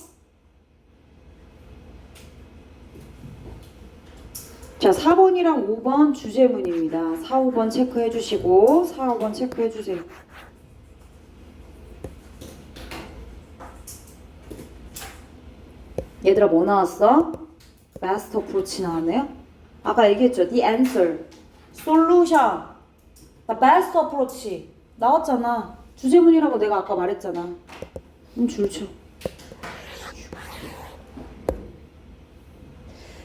자, 4번이랑 5번 주제문입니다. 4, 5번 체크해 주시고 4, 5번 체크해 주세요. 얘들아 뭐 나왔어? best approach 나왔네요? 아까 얘기했죠? the answer, solution, best approach 나왔잖아. 주제문이라고 내가 아까 말했잖아. 줄쳐.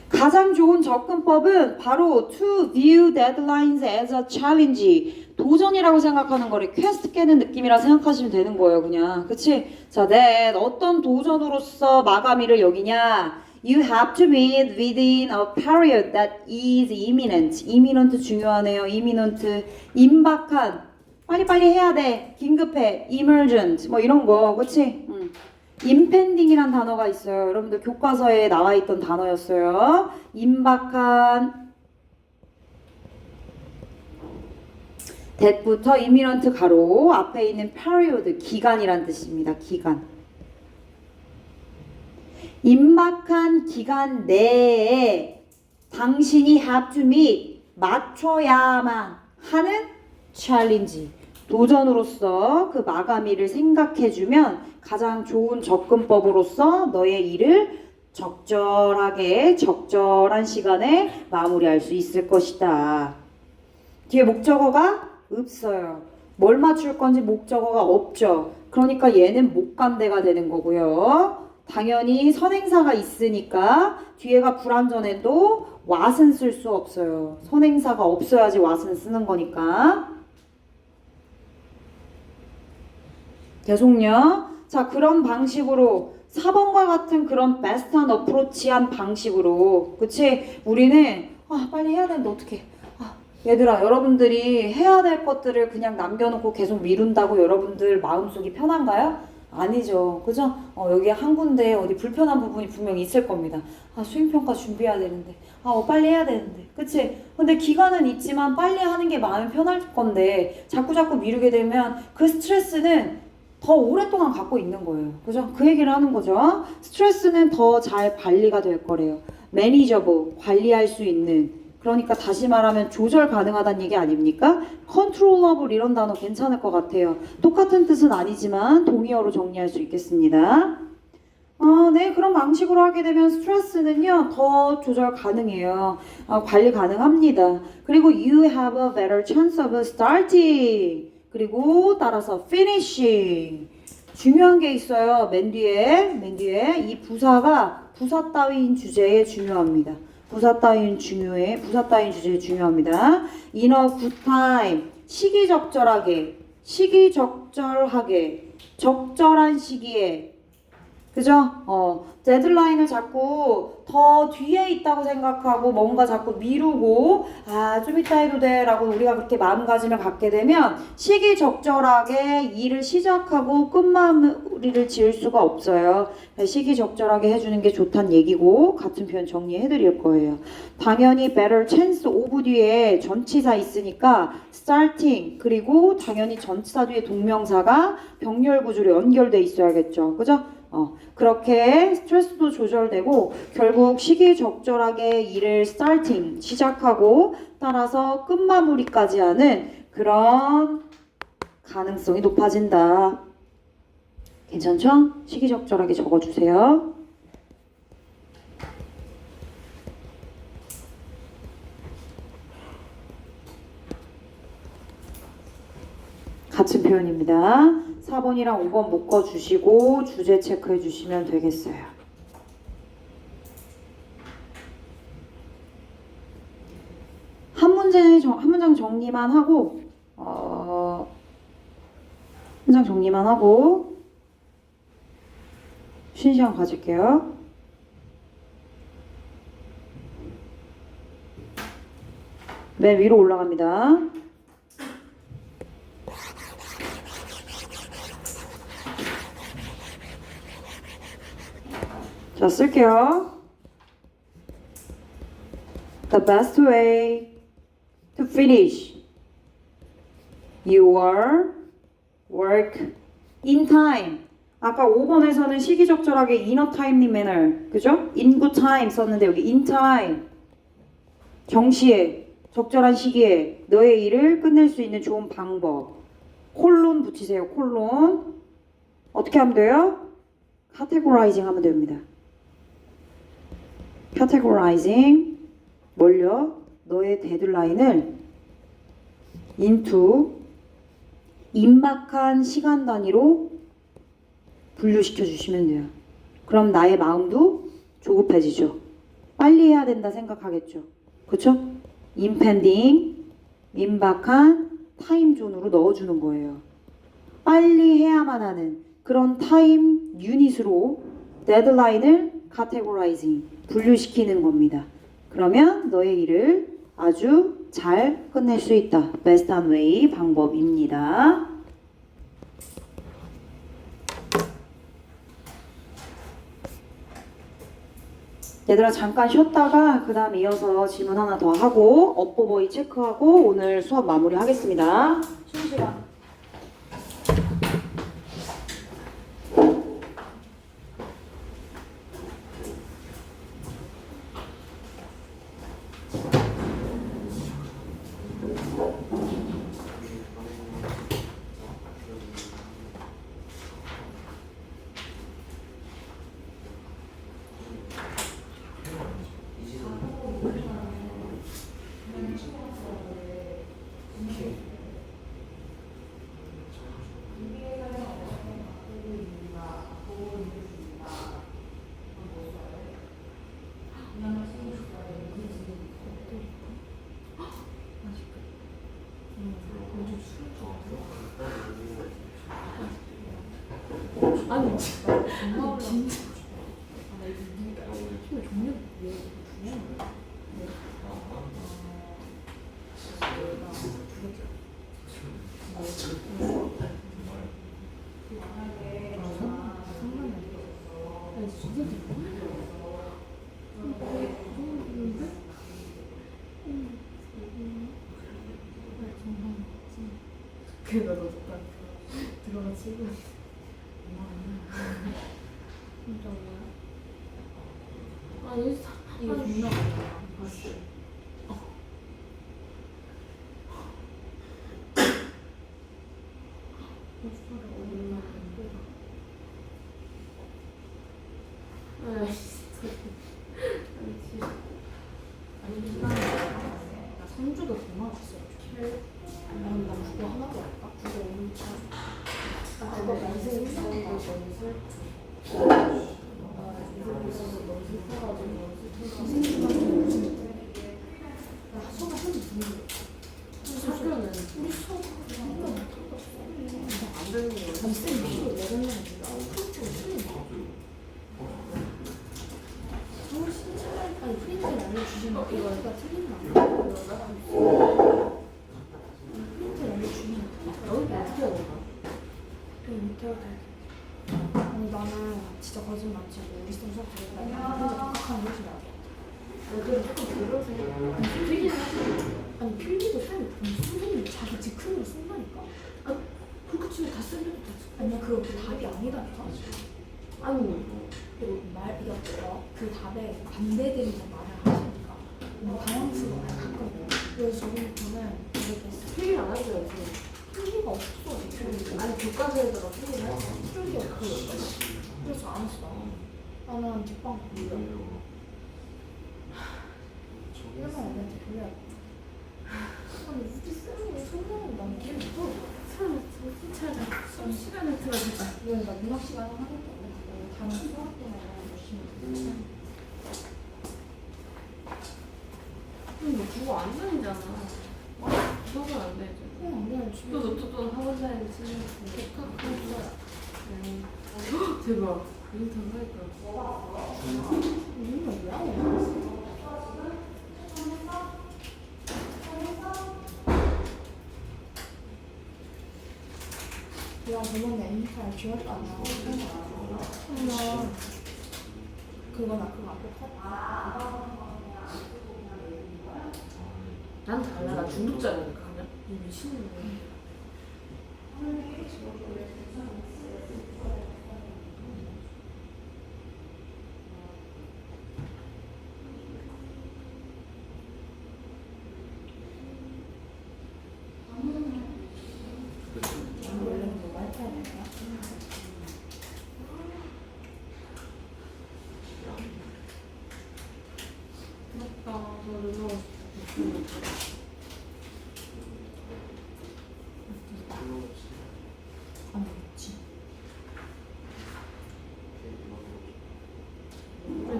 가장 좋은 접근법은 바로 to view deadlines as a challenge. 도전이라고 생각하는 거를 퀘스트 깨는 느낌이라 생각하시면 되는 거예요, 그냥. 그치? 자, then 어떤 도전으로서 마감일을 여기냐? You have to meet within a period that is imminent. imminent 중요하네요. imminent. 임박한. 빨리빨리 해야 돼. 긴급해. emergent. 뭐 이런 거. 그치? impending이란 단어가 있어요. 여러분들 교과서에 나와 있던 단어였어요. 임박한 that부터 imminent 가로 앞에 있는 period 기간이란 뜻입니다. 기간. 임박한 기간 내에 당신이 have to meet 맞춰야만 하는 challenge. 도전으로서 그 마감일을 생각해주면 가장 좋은 접근법으로서 너의 일을 적절하게 적절한 시간에 마무리할 수 있을 것이다. 뒤에 목적어가 없어요. 뭘 맞출 건지 목적어가 없죠. 그러니까 얘는 목간대가 되는 거고요. 당연히 선행사가 있으니까 뒤에가 불완전해도 what은 쓸 수 없어요. 선행사가 없어야지 what은 쓰는 거니까. 계속요. 자, 그런 방식으로 4번과 같은 그런 베스트한 어프로치한 방식으로, 그치? 우리는 빨리 해야 되는데 어떡해. 얘들아, 여러분들이 해야 될 것들을 그냥 남겨놓고 계속 미룬다고 여러분들 마음속이 편한가요? 아니죠. 그죠? 여기 한 군데 어디 불편한 부분이 분명히 있을 겁니다. 수행평가 준비해야 되는데. 빨리 해야 되는데. 그치? 근데 기간은 있지만 빨리 하는 게 마음이 편할 건데 자꾸 미루게 되면 그 스트레스는 더 오랫동안 갖고 있는 거예요. 그죠? 그 얘기를 하는 거죠. 스트레스는 더 잘 관리가 될 거래요. 매니저블, 관리할 수 있는. 그러니까 다시 말하면 조절 가능하다는 얘기 아닙니까? 컨트롤러블 이런 단어 괜찮을 것 같아요. 똑같은 뜻은 아니지만 동의어로 정리할 수 있겠습니다. 네, 그런 방식으로 하게 되면 스트레스는요 더 조절 가능해요. 관리 가능합니다. 그리고 you have a better chance of starting. 그리고 따라서 finishing. 중요한 게 있어요. 맨 뒤에 이 부사 따윈 주제에 중요합니다. 부사 따윈 주제에 중요합니다. in a good time. 시기적절하게, 적절한 시기에. 그죠? 데드라인을 자꾸 더 뒤에 있다고 생각하고 뭔가 자꾸 미루고 좀 이따 해도 돼 라고 우리가 그렇게 마음가짐을 갖게 되면 시기적절하게 일을 시작하고 끝마무리를 지을 수가 없어요. 시기적절하게 해주는 게 좋다는 얘기고 같은 표현 정리해 드릴 거예요. 당연히 better chance of 뒤에 전치사 있으니까 starting 그리고 당연히 전치사 뒤에 동명사가 병렬 구조로 연결돼 있어야겠죠. 그죠? 그렇게 스트레스도 조절되고 결국 시기적절하게 일을 시작하고 따라서 끝마무리까지 하는 그런 가능성이 높아진다. 괜찮죠? 시기적절하게 적어주세요. 같은 표현입니다. 4번이랑 5번 묶어주시고 주제 체크해 주시면 되겠어요. 한 문장 정리만 하고 문장 정리만 하고 쉬는 시간 가질게요. 맨 위로 올라갑니다. 자, 쓸게요. The best way to finish your work in time. 아까 5번에서는 시기적절하게 in a timely manner, 그죠? in good time 썼는데 여기 in time. 정시에, 적절한 시기에 너의 일을 끝낼 수 있는 좋은 방법. 콜론 붙이세요, 콜론. 어떻게 하면 돼요? categorizing 하면 됩니다. categorizing 뭘요? 너의 데드라인을 into 임박한 시간 단위로 분류시켜 주시면 돼요. 그럼 나의 마음도 조급해지죠. 빨리 해야 된다 생각하겠죠. 그쵸? impending 임박한 타임존으로 넣어주는 거예요. 빨리 해야만 하는 그런 타임 유닛으로 데드라인을 categorizing 분류시키는 겁니다. 그러면 너의 일을 아주 잘 끝낼 수 있다. best way 방법입니다. 얘들아 잠깐 쉬었다가 그 다음 이어서 질문 하나 더 하고 업보보이 체크하고 오늘 수업 마무리 하겠습니다. 쉬는 시간. 아니 진짜 진짜 아 이거 힘을 종류 왜 중요한 거야? 그래서 너 잠깐 들어가 치고 진짜 뭐야? 아 여기 이거 존나 많아. 나 상주도 더 나왔어. 난 그거 하나도 할까? 그거 엄청. 나 그거 인생 있었는데 너무 슬퍼. 인생 있어서 너무 슬퍼가지고 인생 있어서 나 수업 한 번도 듣는 거. 학교는 우리 수업 한 번도 못 들었어. 안 되는 거. 쌤 수업 내렸냐 진짜. 그렇죠. 서울 신청할까지 프린트 알려주시면 이거가 틀린다. 프린트 알려주시면 여기 어떻게 해야 되나? 여기 밑에 해야 돼. 아니 나는 진짜 거짓말 안 치고 우리 쌤 수업 들을 때 혼자 독학하는 것이 나아. 애들은 조금 그러세요. 아니 필기도 쌤 선생님이 자기 즉흥으로 쓴다니까. 아 그렇게 치면 다 쓰면 다. 아니야 그거 답이 아니다니까. 아니 그리고 이게 그 답에 반대되는 말을 하시니까 너무 당황스러워요 가끔. 그래서 저번부터는 이렇게 필기 안 하죠, 필기가 없어. 아니, 교과서에다가 필기를 하죠. 필기 없어. 그래서 안 했어. 나는 뒷방 돌려. 이러면 애한테 돌려야 돼. 아니 우리 쌤이 손님은 난 기분 또 참, 정신 차려. 좀 시간을 틀어주자. 이거 나 문학 시간에 하겠다고 다른 수업 때문에 열심히 했지. 근데 그거 안 다니잖아. 그건 안 되죠. 그냥 그냥 집에 또 노트도 학원 다니는 친구 독학하는 거야. 대박. 인턴 할까? 이름을 왜 안 해? 내가 저번에 인스타에 지웠잖아. 그러면 그거나 그거 앞에 컷. 난 달라. 나 중독자라니까 그냥. 이 미친놈이. 원래 뭐 와이파이 되나? 부럽다. 너 안 되겠지.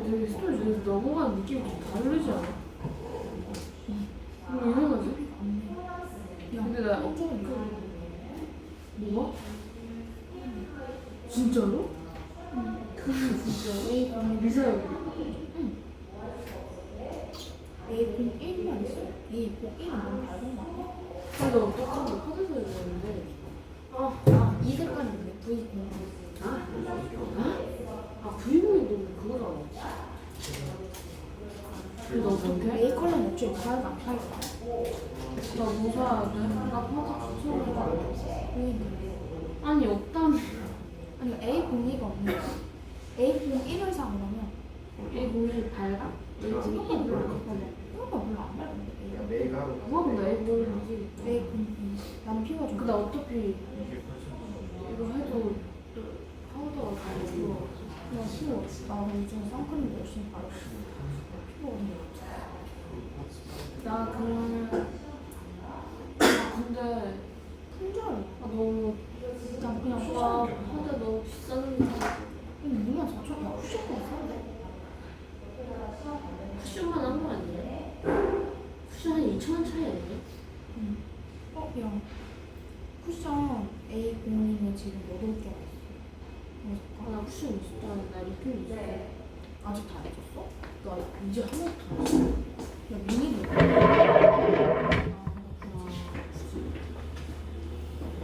되게 스토리 중에서 넘어가는 느낌이 좀 다르지 않아? 뭐 이상하지? 근데 나 뭐가? 진짜로? 진짜? 미사일. A01만 있어. A01은 너무 밝은 거 아니야? 근데 어떡한데 카드사 있는데. 이 색깔인데 V0. V1이 너무 그거잖아. 너 어떡해? A 컬러는 애초에 밝아 안 밝아. 나 뭐 사야 돼? 나 화장 추천해. 보이는데. 아니 없다며. 아니 A02가 없는 거야. A01을 사 그러면 얘 공이 밝아? 얘 이거가 지금 별로 안 밝은데. 그거보다 얘 공이 A02. 나는 피부가 좀. 근데 어차피 이거 해도 파우더가 다르고 그냥 쉬워. 나 요즘 선크림 열심히 바르고 있어. 피부가 좀 나 그러면 근데 품절. 너무 그냥 와 파우더 너무 비싼데 2만 4천 원 쿠션만 사는데. 쿠션만 한 거 아니야? 쿠션 한 2,000원 차이 아니야? 야. 쿠션 A02는 지금 8개가 있어. 나 쿠션 있었다. 나 리필 있어. 아직 다 안 해줬어? 나 이제 한 번도 안 했어. 야, 미니도.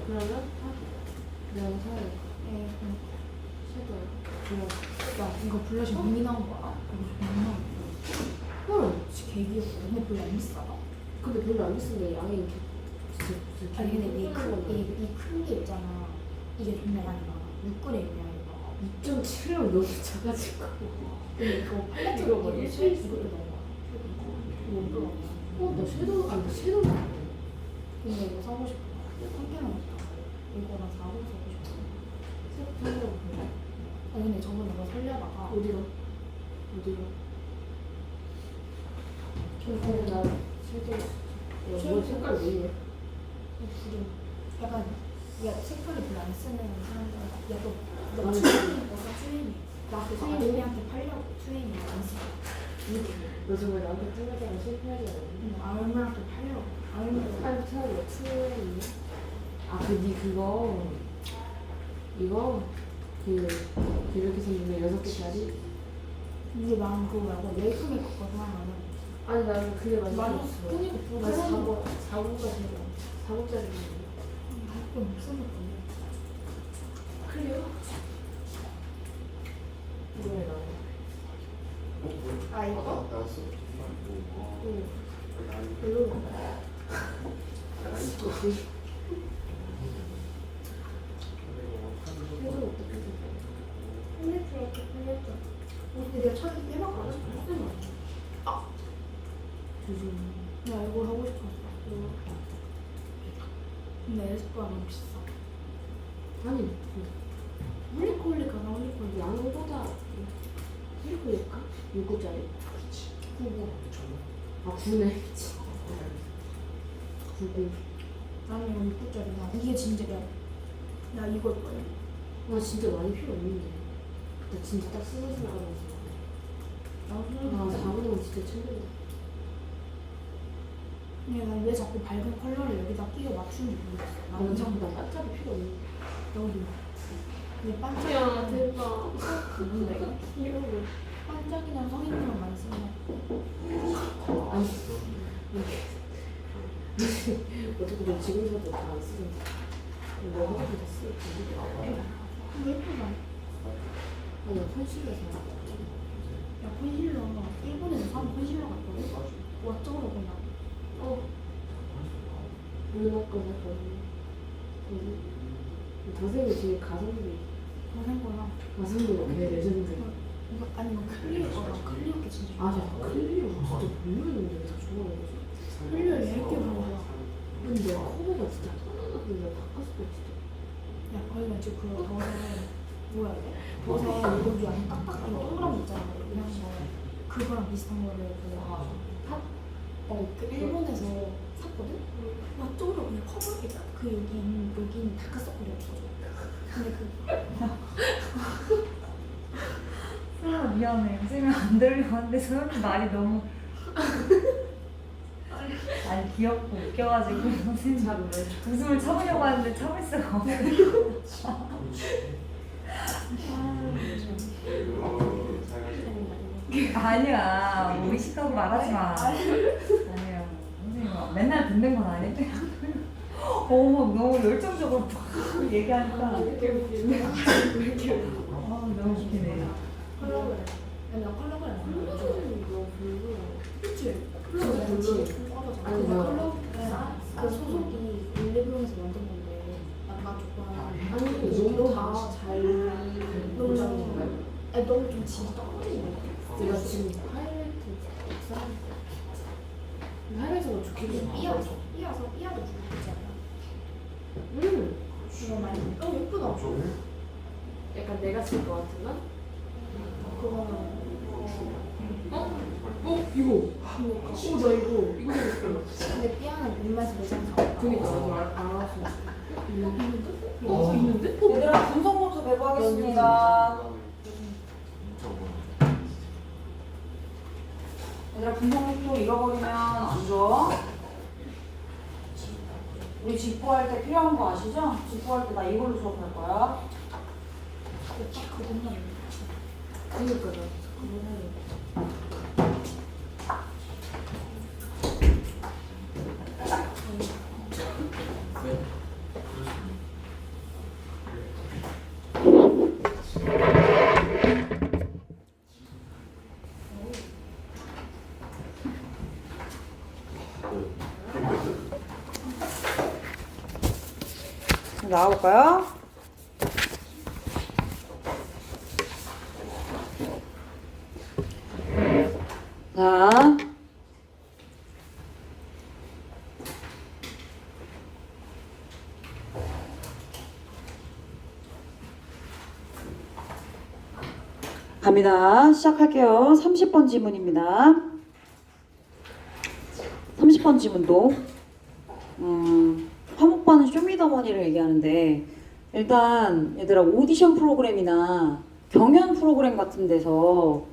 그러면 내가 사야 에이, 섀도우. 야, 이거 블러셔 미니 나온 거 알아? 이거 미니 나온 거. 헐, 진짜 개귀엽고. 근데 별로 안 비싸다. 근데 별로 안 비싼데 양이 진짜 아니, 근데 이큰 게 있잖아. 이게 존나 양이 많아. 6g이야, 이거. 2.7은 너무 작아지고. 근데 이거 팔레트 이거 이거 뭐지? 이것도 너무 나 섀도우 섀도우 근데 이거 사고 싶어. 한 개만 있다. 이거랑 4호 사고 싶어. 새로 사려고 그래. 아니, 근데 저번에 이거 살려다가. 어디로? 근데 나 섀도우 뭐 색깔 왜 이래? 구름. 약간 야 색깔이 별로 안 쓰는 사람들. 야너 나는 트레이닝 너가 트레이닝. 나그 아이들한테 팔려고 트레이닝 안 써. 너 정말 나한테 뜨거다가 실패하지 않았니? 응, 아이들한테 팔려고. 아이들. 팔 차라리 추억이 니 그거 이거 이렇게 생긴 거 6개짜리? 근데 나는 그거 말고 메이크 메이크업 거 생각나면. 아니 나는 그게 많이 맛있었어. 그니까 나 4구가 제일 4구짜리 할거 없으니까. 클리어? 이거에 나와. 아 이거? 나왔어? 응. 별로. 해도 어떻게 돼? 되지. 나 이걸 하고 싶었어. 근데 에스쁘아 너무 비싸. 아니 홀리콜리가 나 홀리콜리 양보다 홀리콜리일까? 6구짜리? 그거 아 9네. 9구. 나는 이거 6불짜리야. 이게 진짜야. 나 이걸 거야. 나 진짜 많이 필요 없는데. 나 진짜 딱 쓰는 생각하면서. 나 4분은 진짜 챙긴다. 근데 난 왜 자꾸 밝은 컬러를 여기다 끼워 맞추는지 모르겠어. 나는 전부 다 반짝이 필요 없는데. 너도. 근데 반짝. 야 대박. 뭔데 이거? 귀여워. 반짝이는 성인들만 많이 쓰는 거. 아니 어떻게 너 지금 사도 다 안 쓰는데. 너 혼자 다 쓰고. 근데 예쁘다. 아니 컨실러 사. 야 컨실러 일본에서 사는 컨실러 같거든? 어쩌고 그냥 눈 아까 샀거든요. 다생이 지금 가성비 다른 거랑 가성비가 개 레전드. 이거 아니면 클리오 거랑 클리오 게 진짜 좋아. 아야 클리오 진짜 별로였는데 왜 다 좋아해. 클리오 얇게 보여. 근데 커버가 진짜 하나하나 바꿨을 진짜. 야 거기가 지금 그거 더세 뭐야 돼? 더세 여기 안에 딱딱한 동그라미 있잖아. 그냥 그거랑 비슷한 거를 그 일본에서 샀거든? 어쩌고 그냥 커버게 딱그 여기는 다크서클이었어. 근데 그 소연아 미안해. 쌤이 안 들리고 하는데 소연이 말이 너무 아니 귀엽고 웃겨가지고 선생님 잘 놀래. 웃음을 참으려고 하는데 참을 수가 없어. 아니야 뭐 의식하고 말하지 마. 아니야 선생님 맨날 듣는 건 아닌데. 어머 너무 열정적으로 막 얘기하니까 너무 웃기네. 컬러그램. 나 컬러그램 안 좋아해. 너무 별로야. 그치? 진짜 별로야. 아니, 뭐야. 컬러그램 그 소속이 올리브영에서 만든 건데 나 조금 아니 너무 다잘 너무 아니 너무 좀 질이 떨어지는 거 내가 지금 하이라이트 사 하이라이트가 좋긴 해. 삐아도 주고 있지 않아? 이거 많이 예쁘다. 약간 내가 쓸 것 같은 건? 그거는 이거. 그니까 나 이거 샀어. 근데 삐아는 입맛이 매장 사왔다. 그니까 나도 알아서. 있는데? 얘들아 분석 노트 배부하겠습니다. 얘들아 분석 노트 잃어버리면 안 줘. 우리 집보할 때 필요한 거 아시죠? 집보할 때 나 이걸로 수업할 거야. 딱 그것만 있는 그니까 나 그거 나와볼까요? 자, 갑니다. 시작할게요. 30번 지문입니다. 30번 지문도 화목반은 쇼미더머니를 얘기하는데 일단 얘들아 오디션 프로그램이나 경연 프로그램 같은 데서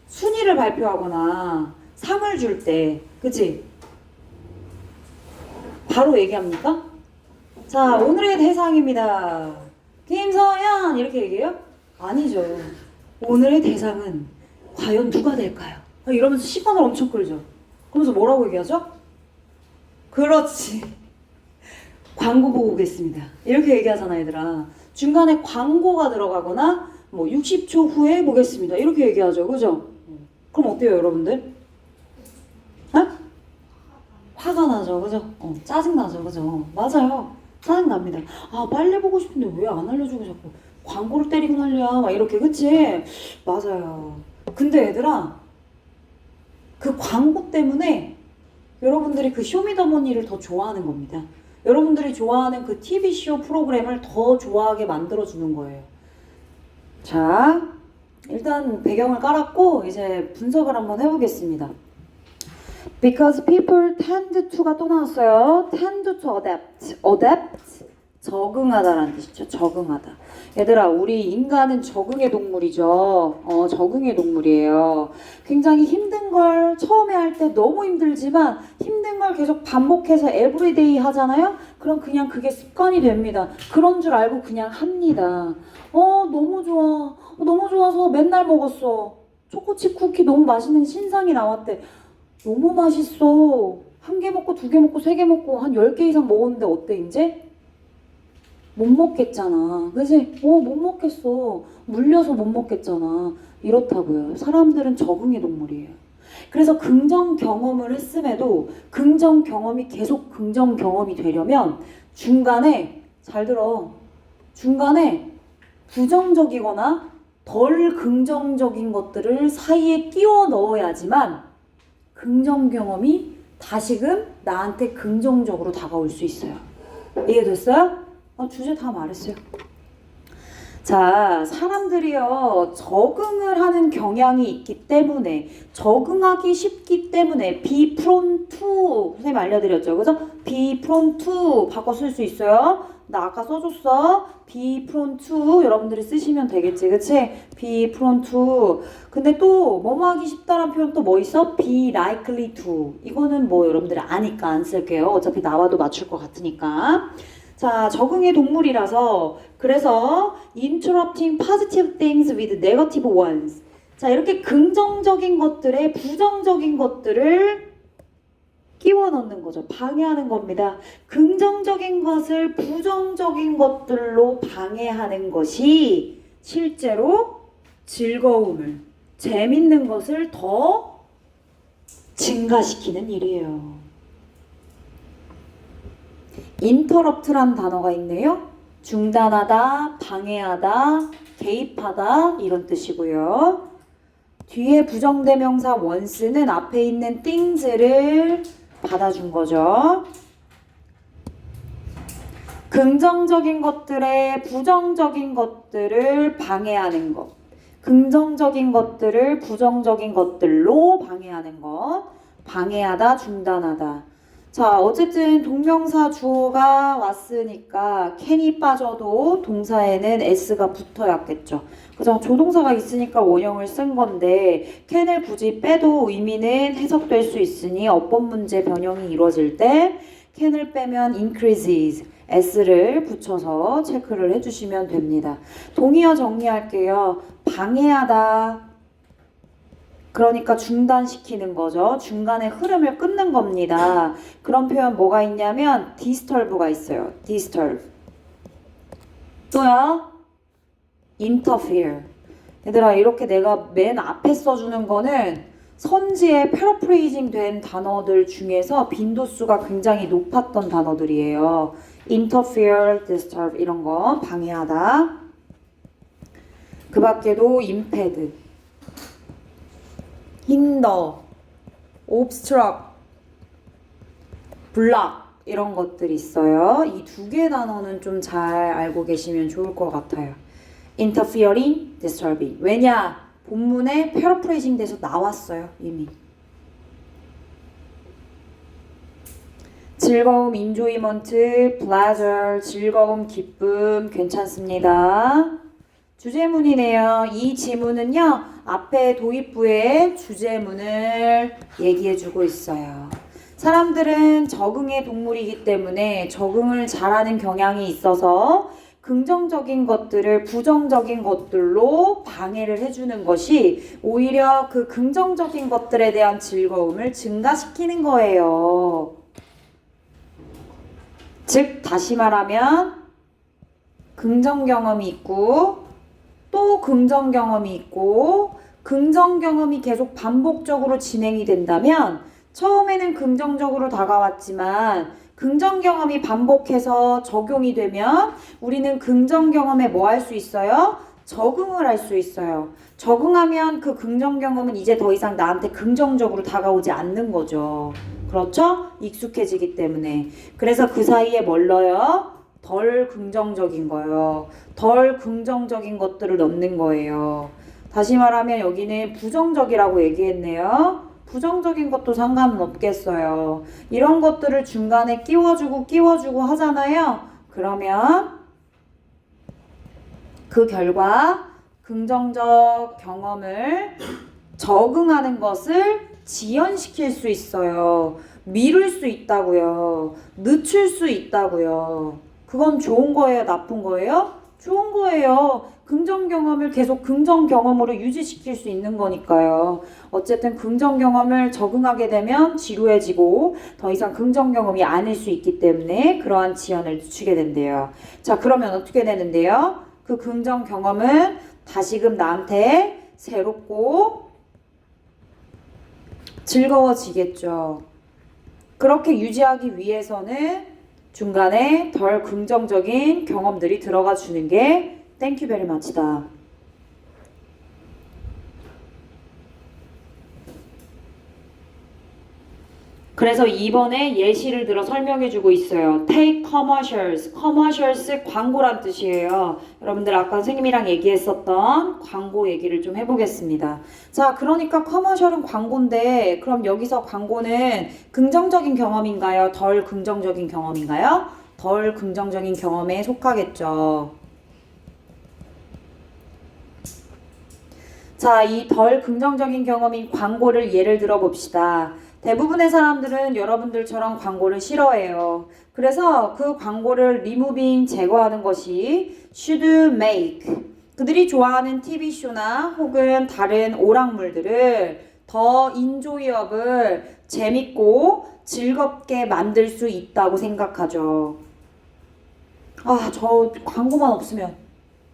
순위를 발표하거나 상을 줄 때 그치? 바로 얘기합니까? 자 오늘의 대상입니다. 김서연 이렇게 얘기해요? 아니죠. 오늘의 대상은 과연 누가 될까요? 이러면서 시간을 엄청 끌죠. 그러면서 뭐라고 얘기하죠? 그렇지. 광고 보고 오겠습니다. 이렇게 얘기하잖아 얘들아. 중간에 광고가 들어가거나 뭐 60초 후에 보겠습니다. 이렇게 얘기하죠. 그죠? 그럼 어때요 여러분들? 어? 화가 나죠. 그죠? 짜증나죠. 그죠? 맞아요. 짜증납니다. 아 빨리 보고 싶은데 왜 안 알려주고 자꾸 광고를 때리고 난리야. 막 이렇게 그치? 맞아요. 근데 얘들아 그 광고 때문에 여러분들이 그 쇼미더머니를 더 좋아하는 겁니다. 여러분들이 좋아하는 그 TV쇼 프로그램을 더 좋아하게 만들어주는 거예요. 자, 일단 배경을 깔았고 이제 분석을 한번 해보겠습니다. Because people tend to가 또 나왔어요. tend to adapt. adapt? 적응하다라는 뜻이죠. 적응하다. 얘들아, 우리 인간은 적응의 동물이죠. 적응의 동물이에요. 굉장히 힘든 걸 처음에 할 때 너무 힘들지만 힘든 걸 계속 반복해서 에브리데이 하잖아요? 그럼 그냥 그게 습관이 됩니다. 그런 줄 알고 그냥 합니다. 너무 좋아. 너무 좋아서 맨날 먹었어. 초코칩 쿠키 너무 맛있는 신상이 나왔대. 너무 맛있어. 한 개 먹고 두 개 먹고 세 개 먹고 한 10개 이상 먹었는데 어때 이제? 못 먹겠잖아. 그치? 못 먹겠어. 물려서 못 먹겠잖아. 이렇다고요. 사람들은 적응의 동물이에요. 그래서 긍정 경험을 했음에도 긍정 경험이 계속 긍정 경험이 되려면 중간에, 잘 들어, 중간에 부정적이거나 덜 긍정적인 것들을 사이에 끼워 넣어야지만 긍정 경험이 다시금 나한테 긍정적으로 다가올 수 있어요. 이해됐어요? 주제 다 말했어요. 자, 사람들이요, 적응을 하는 경향이 있기 때문에, 적응하기 쉽기 때문에, be prone to, 선생님 알려드렸죠. 그죠? be prone to 바꿔 쓸 수 있어요. 나 아까 써줬어. be prone to, 여러분들이 쓰시면 되겠지. 그치? be prone to. 근데 또, 뭐뭐 하기 쉽다라는 표현 또 뭐 있어? be likely to. 이거는 뭐 여러분들이 아니까 안 쓸게요. 어차피 나와도 맞출 것 같으니까. 자, 적응의 동물이라서 그래서 interrupting positive things with negative ones. 자, 이렇게 긍정적인 것들에 부정적인 것들을 끼워 넣는 거죠. 방해하는 겁니다. 긍정적인 것을 부정적인 것들로 방해하는 것이 실제로 즐거움을, 재밌는 것을 더 증가시키는 일이에요. interrupt란 단어가 있네요. 중단하다, 방해하다, 개입하다 이런 뜻이고요. 뒤에 부정대명사 once는 앞에 있는 things를 받아준 거죠. 긍정적인 것들에 부정적인 것들을 방해하는 것. 긍정적인 것들을 부정적인 것들로 방해하는 것. 방해하다, 중단하다. 자, 어쨌든 동명사 주어가 왔으니까 can이 빠져도 동사에는 s가 붙어야겠죠. 그죠? 조동사가 있으니까 원형을 쓴 건데 can을 굳이 빼도 의미는 해석될 수 있으니 어법 문제 변형이 이루어질 때 can을 빼면 increases, s를 붙여서 체크를 해주시면 됩니다. 동의어 정리할게요. 방해하다. 그러니까 중단시키는 거죠. 중간에 흐름을 끊는 겁니다. 그런 표현 뭐가 있냐면 disturb가 있어요. disturb. 또요. interfere. 얘들아, 이렇게 내가 맨 앞에 써주는 거는 선지에 패러프레이징 된 단어들 중에서 빈도수가 굉장히 높았던 단어들이에요. interfere, disturb 이런 거 방해하다. 그 밖에도 impede, hinder, obstruct, block 이런 것들이 있어요. 이 두 개 단어는 좀 잘 알고 계시면 좋을 것 같아요. interfering, disturbing. 왜냐? 본문에 패러프레이징 돼서 나왔어요. 이미. 즐거움, enjoyment, pleasure, 즐거움, 기쁨 괜찮습니다. 주제문이네요. 이 지문은요, 앞에 도입부에 주제문을 얘기해주고 있어요. 사람들은 적응의 동물이기 때문에 적응을 잘하는 경향이 있어서 긍정적인 것들을 부정적인 것들로 방해를 해주는 것이 오히려 그 긍정적인 것들에 대한 즐거움을 증가시키는 거예요. 즉, 다시 말하면 긍정 경험이 있고 또 긍정 경험이 있고 긍정 경험이 계속 반복적으로 진행이 된다면 처음에는 긍정적으로 다가왔지만 긍정 경험이 반복해서 적용이 되면 우리는 긍정 경험에 뭐 할 수 있어요? 적응을 할 수 있어요. 적응하면 그 긍정 경험은 이제 더 이상 나한테 긍정적으로 다가오지 않는 거죠. 그렇죠? 익숙해지기 때문에. 그래서 그 사이에 뭘 넣어요? 덜 긍정적인 거예요. 덜 긍정적인 것들을 넣는 거예요. 다시 말하면 여기는 부정적이라고 얘기했네요. 부정적인 것도 상관은 없겠어요. 이런 것들을 중간에 끼워주고 하잖아요. 그러면 그 결과 긍정적 경험을 적응하는 것을 지연시킬 수 있어요. 미룰 수 있다고요. 늦출 수 있다고요. 그건 좋은 거예요? 나쁜 거예요? 좋은 거예요. 긍정 경험을 계속 긍정 경험으로 유지시킬 수 있는 거니까요. 어쨌든 긍정 경험을 적응하게 되면 지루해지고 더 이상 긍정 경험이 아닐 수 있기 때문에 그러한 지연을 늦추게 된대요. 자, 그러면 어떻게 되는데요? 그 긍정 경험은 다시금 나한테 새롭고 즐거워지겠죠. 그렇게 유지하기 위해서는 중간에 덜 긍정적인 경험들이 들어가 주는 게 땡큐 베리 마치다. 그래서 이번에 예시를 들어 설명해 주고 있어요. Take commercials. commercials 광고란 뜻이에요. 여러분들 아까 선생님이랑 얘기했었던 광고 얘기를 좀 해보겠습니다. 자, 그러니까 커머셜은 광고인데 그럼 여기서 광고는 긍정적인 경험인가요? 덜 긍정적인 경험인가요? 덜 긍정적인 경험에 속하겠죠. 자, 이 덜 긍정적인 경험인 광고를 예를 들어 봅시다. 대부분의 사람들은 여러분들처럼 광고를 싫어해요. 그래서 그 광고를 리무빙 제거하는 것이 should make 그들이 좋아하는 TV쇼나 혹은 다른 오락물들을 더 enjoyable 재밌고 즐겁게 만들 수 있다고 생각하죠. 아, 저 광고만 없으면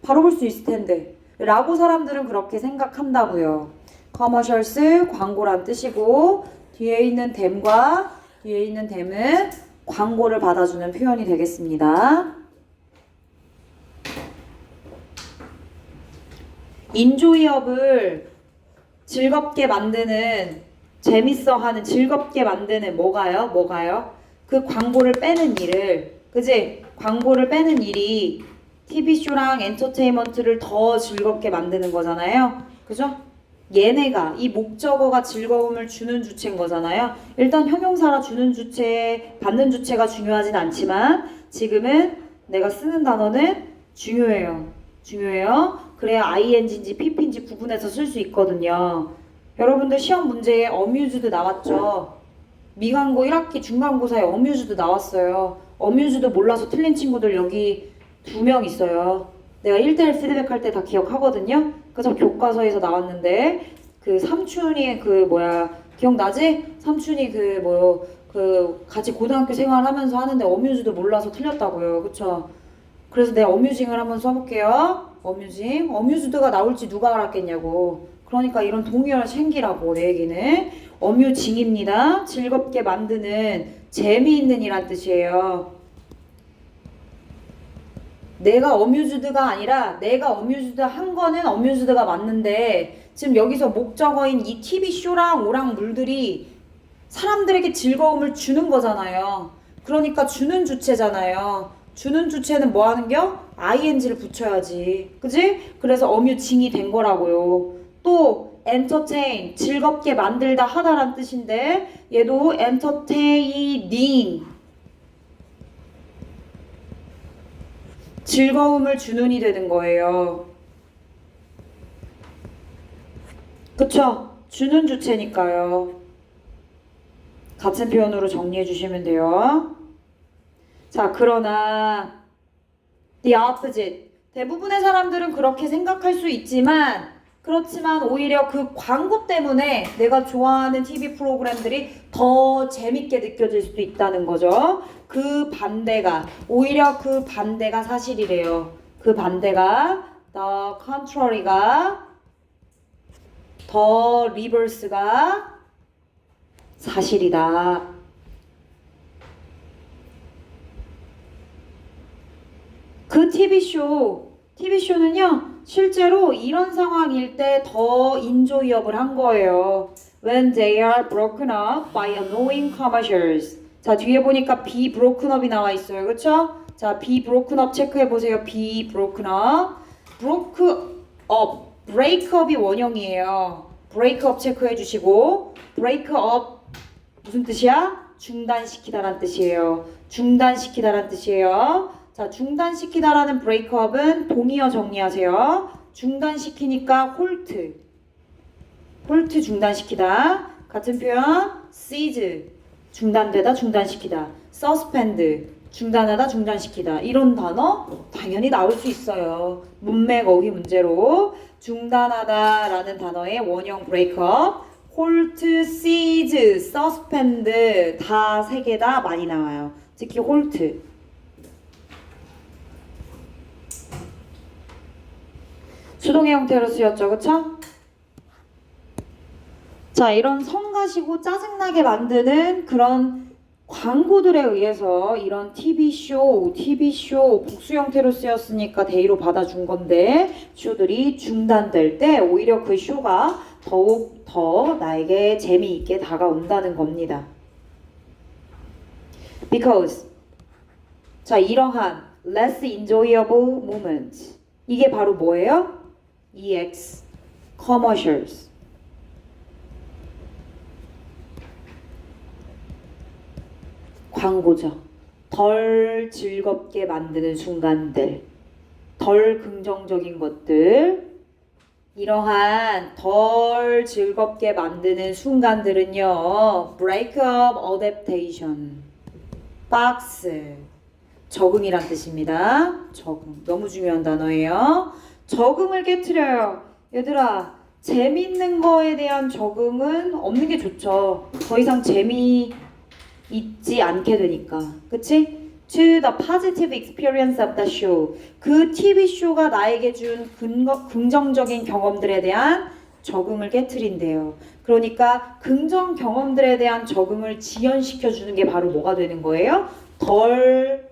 바로 볼 수 있을 텐데 라고 사람들은 그렇게 생각한다고요. commercials 광고란 뜻이고 뒤에 있는 them과 뒤에 있는 them은 광고를 받아주는 표현이 되겠습니다. enjoyable 즐겁게 만드는 재밌어하는 즐겁게 만드는 뭐가요? 그 광고를 빼는 일을 그지? 광고를 빼는 일이 TV쇼랑 엔터테인먼트를 더 즐겁게 만드는 거잖아요. 그죠? 얘네가 이 목적어가 즐거움을 주는 주체인 거잖아요. 일단 형용사라 주는 주체, 받는 주체가 중요하진 않지만 지금은 내가 쓰는 단어는 중요해요. 그래야 ing인지 pp인지 구분해서 쓸 수 있거든요. 여러분들 시험 문제에 amused 나왔죠. 미간고 1학기 중간고사에 amused 나왔어요. amused 몰라서 틀린 친구들 여기 2명 있어요. 내가 1대1 피드백할 때 다 기억하거든요. 그래서 교과서에서 나왔는데 그 삼촌이 기억나지? 삼촌이 같이 고등학교 생활하면서 하는데 어뮤즈도 몰라서 틀렸다고요. 그쵸? 그래서 내가 어뮤징을 한번 써볼게요. 어뮤즈드가 나올지 누가 알았겠냐고. 그러니까 이런 동의어를 챙기라고 내 얘기는. 어뮤징입니다. 즐겁게 만드는 재미있는 이란 뜻이에요. 내가 어뮤즈드가 아니라 내가 어뮤즈드 한 거는 어뮤즈드가 맞는데 지금 여기서 목적어인 이 TV쇼랑 오락물들이 사람들에게 즐거움을 주는 거잖아요. 그러니까 주는 주체잖아요. 주는 주체는 뭐 하는겨? ing를 붙여야지. 그지? 그래서 어뮤징이 된 거라고요. 또 entertain 즐겁게 만들다 하다란 뜻인데 얘도 entertaining 즐거움을 주는 이 되는 거예요. 그쵸? 주는 주체니까요. 같은 표현으로 정리해 주시면 돼요. 자, 그러나 the opposite 대부분의 사람들은 그렇게 생각할 수 있지만 그렇지만 오히려 그 광고 때문에 내가 좋아하는 TV 프로그램들이 더 재밌게 느껴질 수도 있다는 거죠. 오히려 그 반대가 사실이래요. 그 반대가 the contrary가 the reverse가 사실이다. 그 TV쇼는요 실제로 이런 상황일 때 더 인조이업을 한 거예요. when they are broken up by annoying commercials. 자, 뒤에 보니까 be broken up이 나와 있어요. 그쵸? 자, be broken up 체크해 보세요. be broken up. broke up. break up이 원형이에요. break up 체크해 주시고 break up 무슨 뜻이야? 중단시키다란 뜻이에요. 중단시키다란 뜻이에요. 자, 중단시키다라는 break up은 동의어 정리하세요. 중단시키니까 halt. halt 중단시키다. 같은 표현 cease 중단되다 중단시키다. suspend 중단하다 중단시키다. 이런 단어 당연히 나올 수 있어요. 문맥 어휘 문제로 중단하다라는 단어의 원형 break up, halt, cease, suspend 다 세 개 다 많이 나와요. 특히 halt. 수동의 형태로 쓰였죠. 그쵸? 자, 이런 성가시고 짜증나게 만드는 그런 광고들에 의해서 이런 TV쇼 복수 형태로 쓰였으니까 대의로 받아준 건데 쇼들이 중단될 때 오히려 그 쇼가 더욱 더 나에게 재미있게 다가온다는 겁니다. Because 자, 이러한 less enjoyable moment 이게 바로 뭐예요? EX commercials 광고죠. 덜 즐겁게 만드는 순간들, 덜 긍정적인 것들, 이러한 덜 즐겁게 만드는 순간들은요, break up adaptation, 박스, 적응이란 뜻입니다. 적응, 너무 중요한 단어예요. 적응을 깨트려요. 얘들아, 재밌는 거에 대한 적응은 없는 게 좋죠. 더 이상 재미있지 않게 되니까. 그치? To the positive experience of the show. 그 TV쇼가 나에게 준 긍정적인 경험들에 대한 적응을 깨트린대요. 그러니까 긍정 경험들에 대한 적응을 지연시켜주는 게 바로 뭐가 되는 거예요? 덜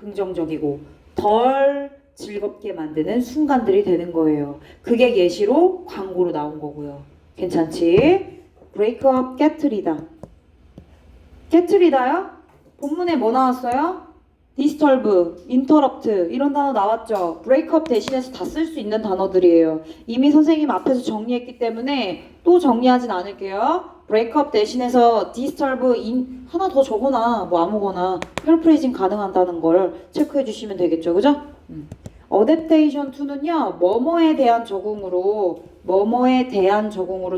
긍정적이고 덜 즐겁게 만드는 순간들이 되는 거예요. 그게 예시로 광고로 나온 거고요. 괜찮지? break up 깨트리다. 깨트리다요? 본문에 뭐 나왔어요? disturb, interrupt 이런 단어 나왔죠? break up 대신해서 다 쓸 수 있는 단어들이에요. 이미 선생님 앞에서 정리했기 때문에 또 정리하진 않을게요. break up 대신해서 disturb, 하나 더 적어놔. 뭐 아무거나 paraphrasing 가능하다는 걸 체크해 주시면 되겠죠. 그죠? adaptation to는요. 뭐뭐에 대한 적응으로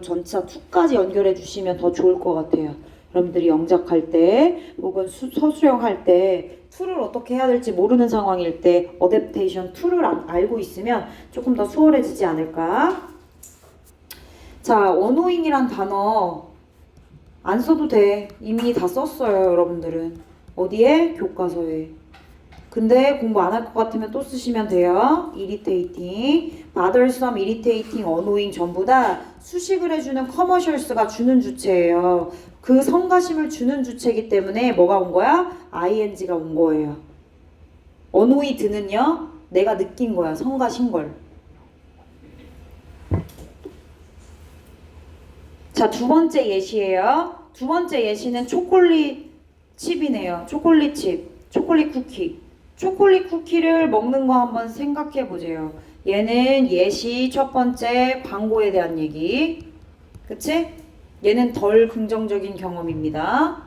전치사 to까지 연결해 주시면 더 좋을 것 같아요. 여러분들이 영작할 때 혹은 서술형할 때 to를 어떻게 해야 될지 모르는 상황일 때 adaptation to를 알고 있으면 조금 더 수월해지지 않을까? 자, 언어잉이란 단어 안 써도 돼. 이미 다 썼어요, 여러분들은. 어디에? 교과서에. 근데 공부 안 할 것 같으면 또 쓰시면 돼요. irritating, bothersome, irritating, annoying 전부 다 수식을 해주는 commercials가 주는 주체예요. 그 성가심을 주는 주체이기 때문에 뭐가 온 거야? ing가 온 거예요. annoyed는요, 내가 느낀 거야. 성가신 걸. 자, 두 번째 예시예요. 두 번째 예시는 초콜릿 칩이네요. 초콜릿 칩, 초콜릿 쿠키. 초콜릿 쿠키를 먹는 거 한번 생각해 보세요. 얘는 예시 첫 번째 광고에 대한 얘기. 그치? 얘는 덜 긍정적인 경험입니다.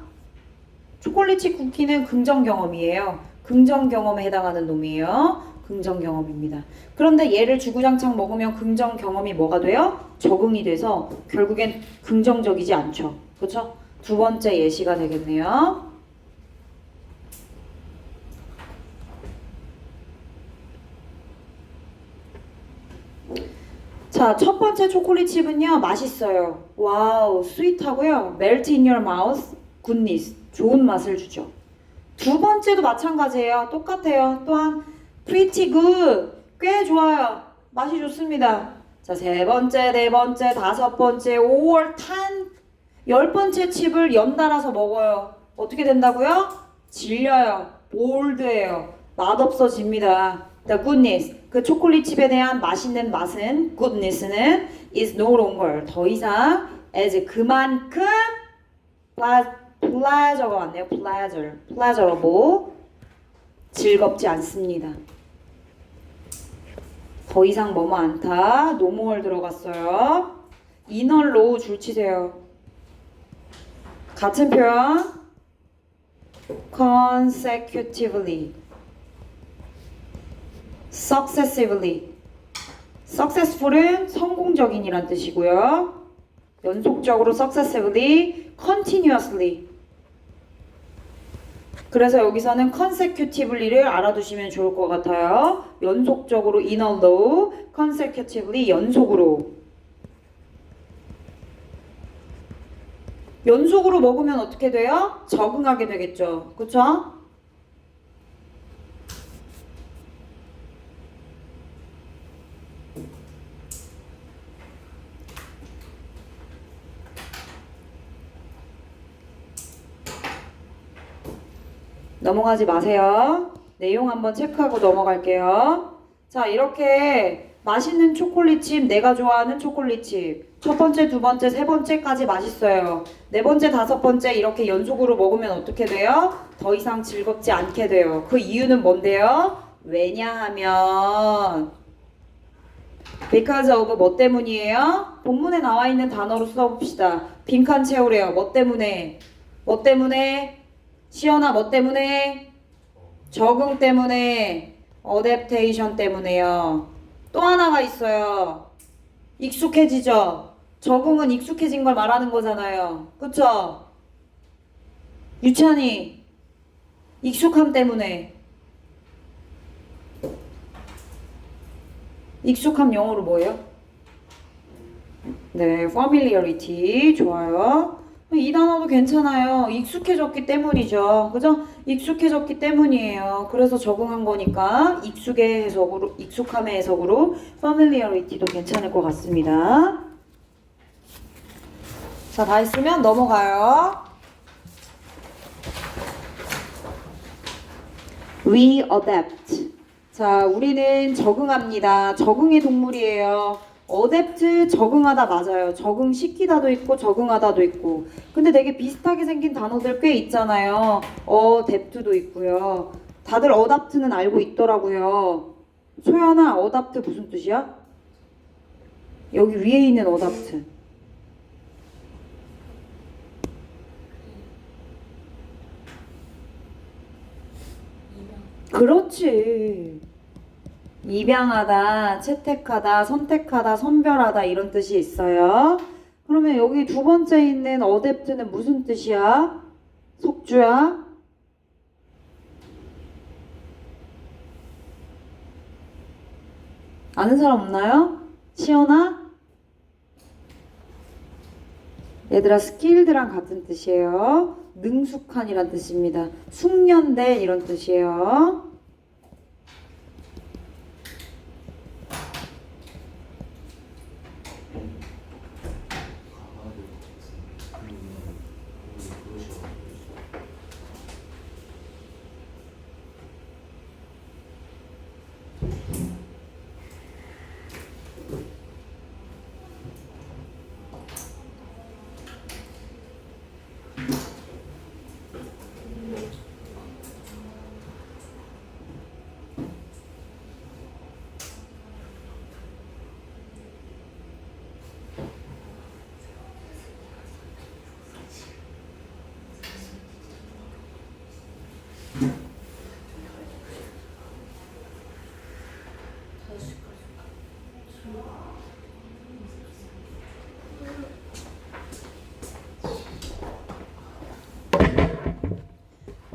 초콜릿 칩 쿠키는 긍정 경험이에요. 긍정 경험에 해당하는 놈이에요. 긍정 경험입니다. 그런데 얘를 주구장창 먹으면 긍정 경험이 뭐가 돼요? 적응이 돼서 결국엔 긍정적이지 않죠. 그렇죠? 두 번째 예시가 되겠네요. 자, 첫 번째 초콜릿 칩은요, 맛있어요. 와우, 스윗하고요. melt in your mouth, goodness. 좋은 맛을 주죠. 두 번째도 마찬가지예요. 똑같아요. 또한 pretty good. 꽤 좋아요. 맛이 좋습니다. 자, 세 번째, 네 번째, 다섯 번째, 5월 탄 10번째 칩을 연달아서 먹어요. 어떻게 된다고요? 질려요. 볼드해요. 맛없어집니다. The goodness. 그 초콜릿 칩에 대한 맛있는 맛은 goodness는 is no longer. 더 이상 as 그만큼 pleasure가 왔네요. pleasurable 즐겁지 않습니다. 더 이상 뭐뭐 않다. 노멀 들어갔어요. inner로 줄 치세요. 같은 표현 consecutively, successively. successful은 성공적인이란 뜻이고요. 연속적으로 successively, continuously. 그래서 여기서는 consecutivelly를 알아두시면 좋을 것 같아요. 연속적으로 inner로, consecutively 연속으로. 연속으로 먹으면 어떻게 돼요? 적응하게 되겠죠. 그쵸? 넘어가지 마세요. 내용 한번 체크하고 넘어갈게요. 자, 이렇게 맛있는 초콜릿칩, 내가 좋아하는 초콜릿칩. 첫 번째, 두 번째, 세 번째까지 맛있어요. 네 번째, 다섯 번째 이렇게 연속으로 먹으면 어떻게 돼요? 더 이상 즐겁지 않게 돼요. 그 이유는 뭔데요? 왜냐하면 because of 뭐 때문이에요? 본문에 나와 있는 단어로 써봅시다. 빈칸 채우래요. 뭐 때문에? 뭐 때문에? 시연아 뭐 때문에? 적응 때문에, 어댑테이션 때문에요. 또 하나가 있어요. 익숙해지죠? 적응은 익숙해진 걸 말하는 거잖아요. 그쵸? 유찬이 익숙함 때문에. 익숙함 영어로 뭐예요? 네, familiarity. 좋아요. 이 단어도 괜찮아요. 익숙해졌기 때문이죠. 그죠? 익숙해졌기 때문이에요. 그래서 적응한 거니까 익숙의 해석으로, 익숙함의 해석으로 familiarity도 괜찮을 것 같습니다. 자, 다 했으면 넘어가요. We adapt. 자, 우리는 적응합니다. 적응의 동물이에요. 어댑트 적응하다 맞아요. 적응시키다도 있고 적응하다도 있고. 근데 되게 비슷하게 생긴 단어들 꽤 있잖아요. 어댑트도 있고요. 다들 어답트는 알고 있더라고요. 소연아, 어답트 무슨 뜻이야? 여기 위에 있는 어답트. 그렇지. 입양하다, 채택하다, 선택하다, 선별하다 이런 뜻이 있어요. 그러면 여기 두 번째 있는 어댑트는 무슨 뜻이야? 속주야? 아는 사람 없나요? 시연아? 얘들아, skilled랑 같은 뜻이에요. 능숙한이란 뜻입니다. 숙련된 이런 뜻이에요.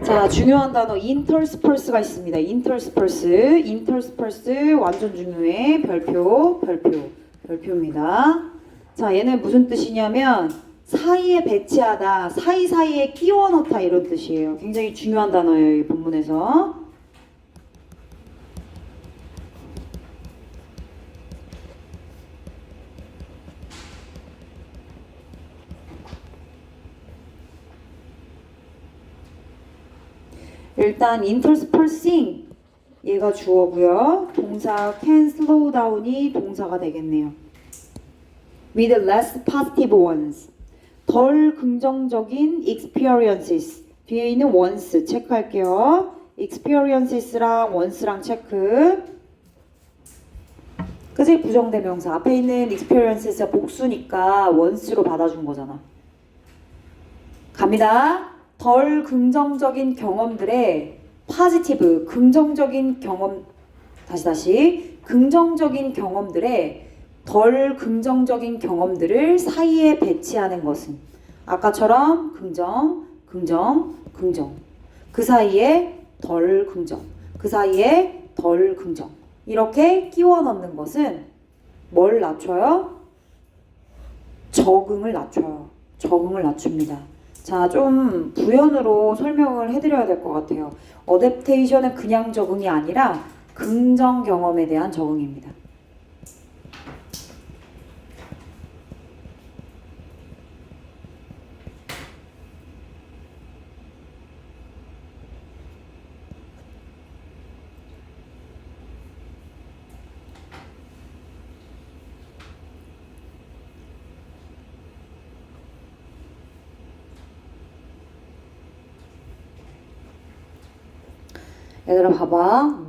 자, 중요한 단어 intersperse가 있습니다. intersperse 완전 중요해. 별표입니다. 자, 얘는 무슨 뜻이냐면 사이에 배치하다, 사이사이에 끼워 넣다 이런 뜻이에요. 굉장히 중요한 단어예요, 이 본문에서. 일단 interspersing 얘가 주어고요. 동사 can slow down이 동사가 되겠네요. with less positive ones. 덜 긍정적인 experiences. 뒤에 있는 once 체크할게요. experiences랑 once랑 체크. 그지? 부정대명사. 앞에 있는 experiences 복수니까 once로 받아준 거잖아. 갑니다. 덜 긍정적인 경험들의 positive, 긍정적인 경험, 다시 긍정적인 경험들의 덜 긍정적인 경험들을 사이에 배치하는 것은 아까처럼 긍정, 그 사이에 덜 긍정, 그 사이에 덜 긍정 이렇게 끼워 넣는 것은 뭘 낮춰요? 적응을 낮춰요. 적응을 낮춥니다. 자, 좀 부연으로 설명을 해드려야 될 것 같아요. 어댑테이션은 그냥 적응이 아니라 긍정 경험에 대한 적응입니다. 얘들아 봐봐.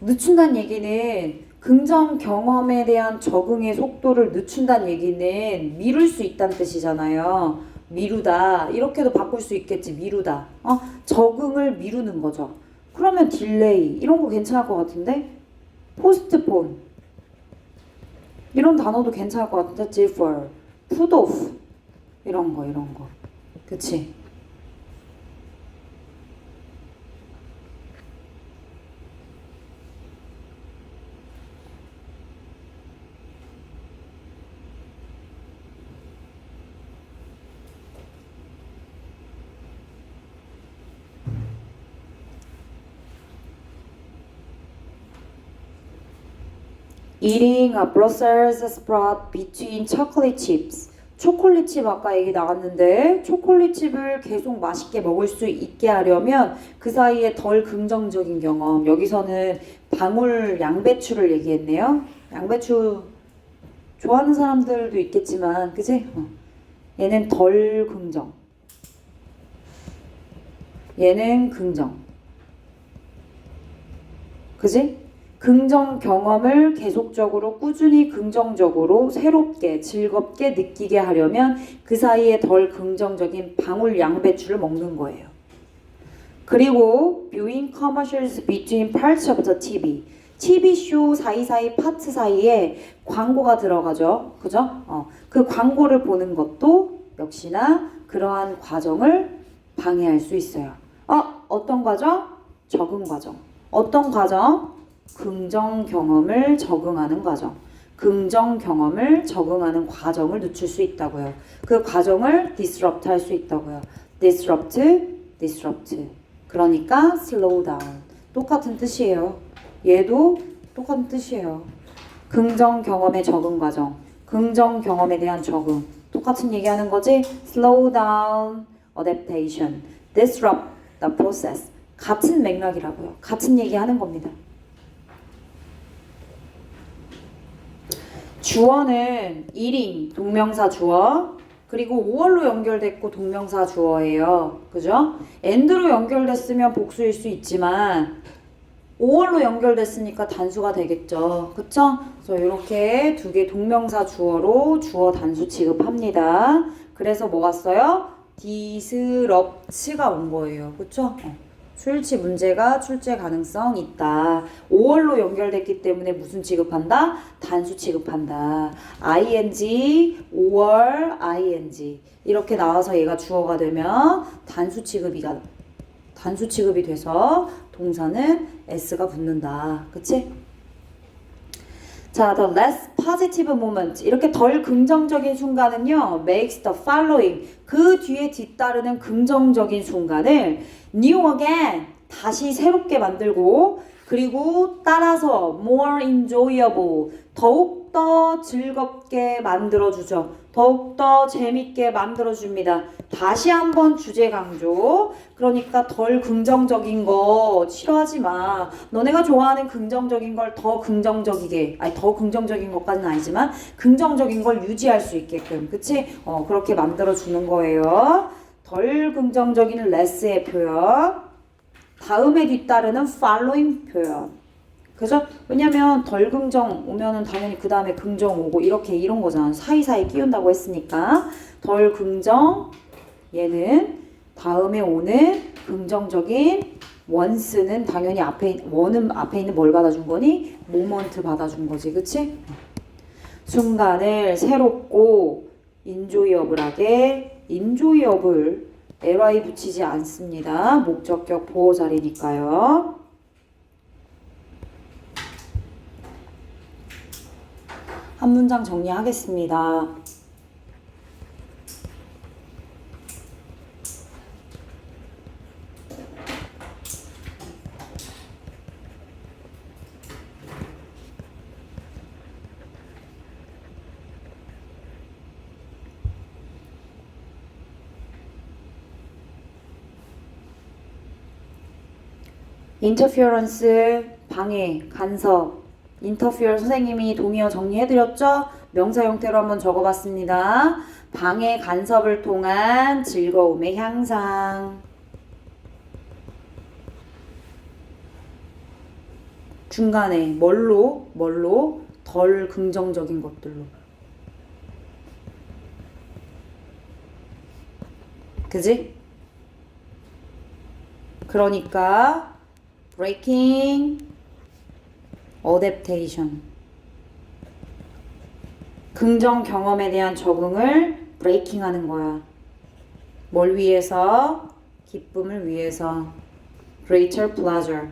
늦춘다는 얘기는 긍정 경험에 대한 적응의 속도를 늦춘다는 얘기는 미룰 수 있다는 뜻이잖아요. 미루다 이렇게도 바꿀 수 있겠지. 미루다. 적응을 미루는 거죠. 그러면 딜레이 이런 거 괜찮을 것 같은데 포스트폰 이런 단어도 괜찮을 것 같은데 defer, put off 이런 거 그치? Eating a Brussels sprout between chocolate chips. 초콜릿 칩 아까 얘기 나왔는데 초콜릿 칩을 계속 맛있게 먹을 수 있게 하려면 그 사이에 덜 긍정적인 경험. 여기서는 방울 양배추를 얘기했네요. 양배추 좋아하는 사람들도 있겠지만 그치? 얘는 덜 긍정. 얘는 긍정. 그치? 긍정 경험을 계속적으로 꾸준히 긍정적으로 새롭게 즐겁게 느끼게 하려면 그 사이에 덜 긍정적인 방울 양배추를 먹는 거예요. 그리고 viewing commercials between parts of the TV. TV쇼 사이사이 파트 사이에 광고가 들어가죠. 그죠? 그 광고를 보는 것도 역시나 그러한 과정을 방해할 수 있어요. 어떤 과정? 적응 과정. 어떤 과정? 긍정 경험을 적응하는 과정. 긍정 경험을 적응하는 과정을 늦출 수 있다고요. 그 과정을 disrupt 할 수 있다고요. disrupt. 그러니까 slow down. 똑같은 뜻이에요. 얘도 똑같은 뜻이에요. 긍정 경험의 적응 과정. 긍정 경험에 대한 적응. 똑같은 얘기하는 거지. slow down, adaptation, disrupt the process. 같은 맥락이라고요. 같은 얘기하는 겁니다. 주어는 eating, 동명사 주어, 그리고 5월로 연결됐고 동명사 주어예요. 그죠? and로 연결됐으면 복수일 수 있지만 5월로 연결됐으니까 단수가 되겠죠. 그쵸? 그래서 이렇게 두 개 동명사 주어로 주어 단수 취급합니다. 그래서 뭐 왔어요? disrupt가 온 거예요. 그쵸? 출치 문제가 출제 가능성 있다. 5월로 연결됐기 때문에 무슨 취급한다? 단수 취급한다. ing, 5월, ing 이렇게 나와서 얘가 주어가 되면 단수 취급이 돼서 동사는 s가 붙는다. 그치? 자, the less positive moment. 이렇게 덜 긍정적인 순간은요, makes the following. 그 뒤에 뒤따르는 긍정적인 순간을 new again. 다시 새롭게 만들고, 그리고 따라서 more enjoyable. 더욱더 즐겁게 만들어주죠. 더욱더 재밌게 만들어줍니다. 다시 한번 주제 강조. 그러니까 덜 긍정적인 거 싫어하지 마. 너네가 좋아하는 긍정적인 걸 더 긍정적이게, 아니 더 긍정적인 것까지는 아니지만 긍정적인 걸 유지할 수 있게끔, 그치? 그렇게 만들어주는 거예요. 덜 긍정적인 less의 표현. 다음에 뒤따르는 following 표현. 그죠? 왜냐면 덜 긍정 오면은 당연히 그 다음에 긍정 오고 이렇게 이런 거잖아. 사이사이 끼운다고 했으니까 덜 긍정 얘는 다음에 오는 긍정적인 once는 당연히 원은 앞에 있는 뭘 받아준 거니? moment 받아준 거지, 그치? 순간을 새롭고 enjoyable하게 enjoyable ly 붙이지 않습니다. 목적격 보호 자리니까요. 한 문장 정리하겠습니다. interference, 방해, 간섭. interfere 선생님이 동의어 정리해드렸죠? 명사 형태로 한번 적어봤습니다. 방해, 간섭을 통한 즐거움의 향상. 중간에 뭘로 덜 긍정적인 것들로. 그지? 그러니까 breaking adaptation. 긍정 경험에 대한 적응을 breaking 하는 거야. 뭘 위해서? 기쁨을 위해서. greater pleasure.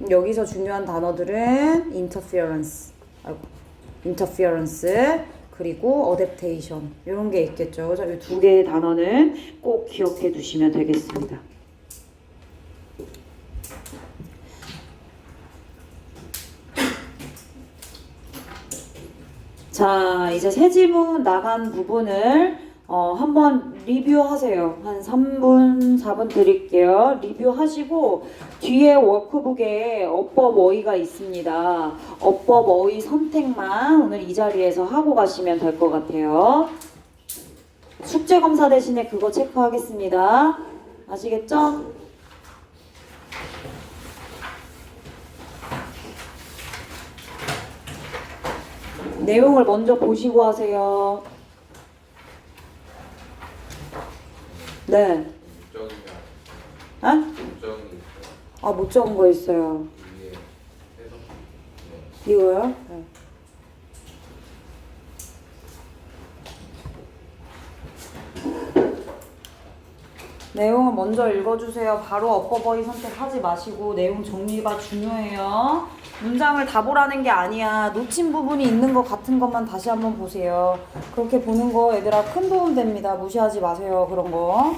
여기서 중요한 단어들은 interference, 그리고 adaptation 이런 게 있겠죠. 이 두 개의 단어는 꼭 기억해 두시면 되겠습니다. 자, 이제 새 지문 나간 부분을 한번 리뷰하세요. 한 3분, 4분 드릴게요. 리뷰하시고 뒤에 워크북에 어법 어휘가 있습니다. 어법 어휘 선택만 오늘 이 자리에서 하고 가시면 될 것 같아요. 숙제 검사 대신에 그거 체크하겠습니다. 아시겠죠? 내용을 먼저 보시고 하세요. 네. 아? 못 적은 거 있어요. 이거요? 네. 내용을 먼저 읽어주세요. 바로 어법어휘 선택하지 마시고 내용 정리가 중요해요. 문장을 다 보라는 게 아니야. 놓친 부분이 있는 것 같은 것만 다시 한번 보세요. 그렇게 보는 거 얘들아 큰 도움 됩니다. 무시하지 마세요. 그런 거.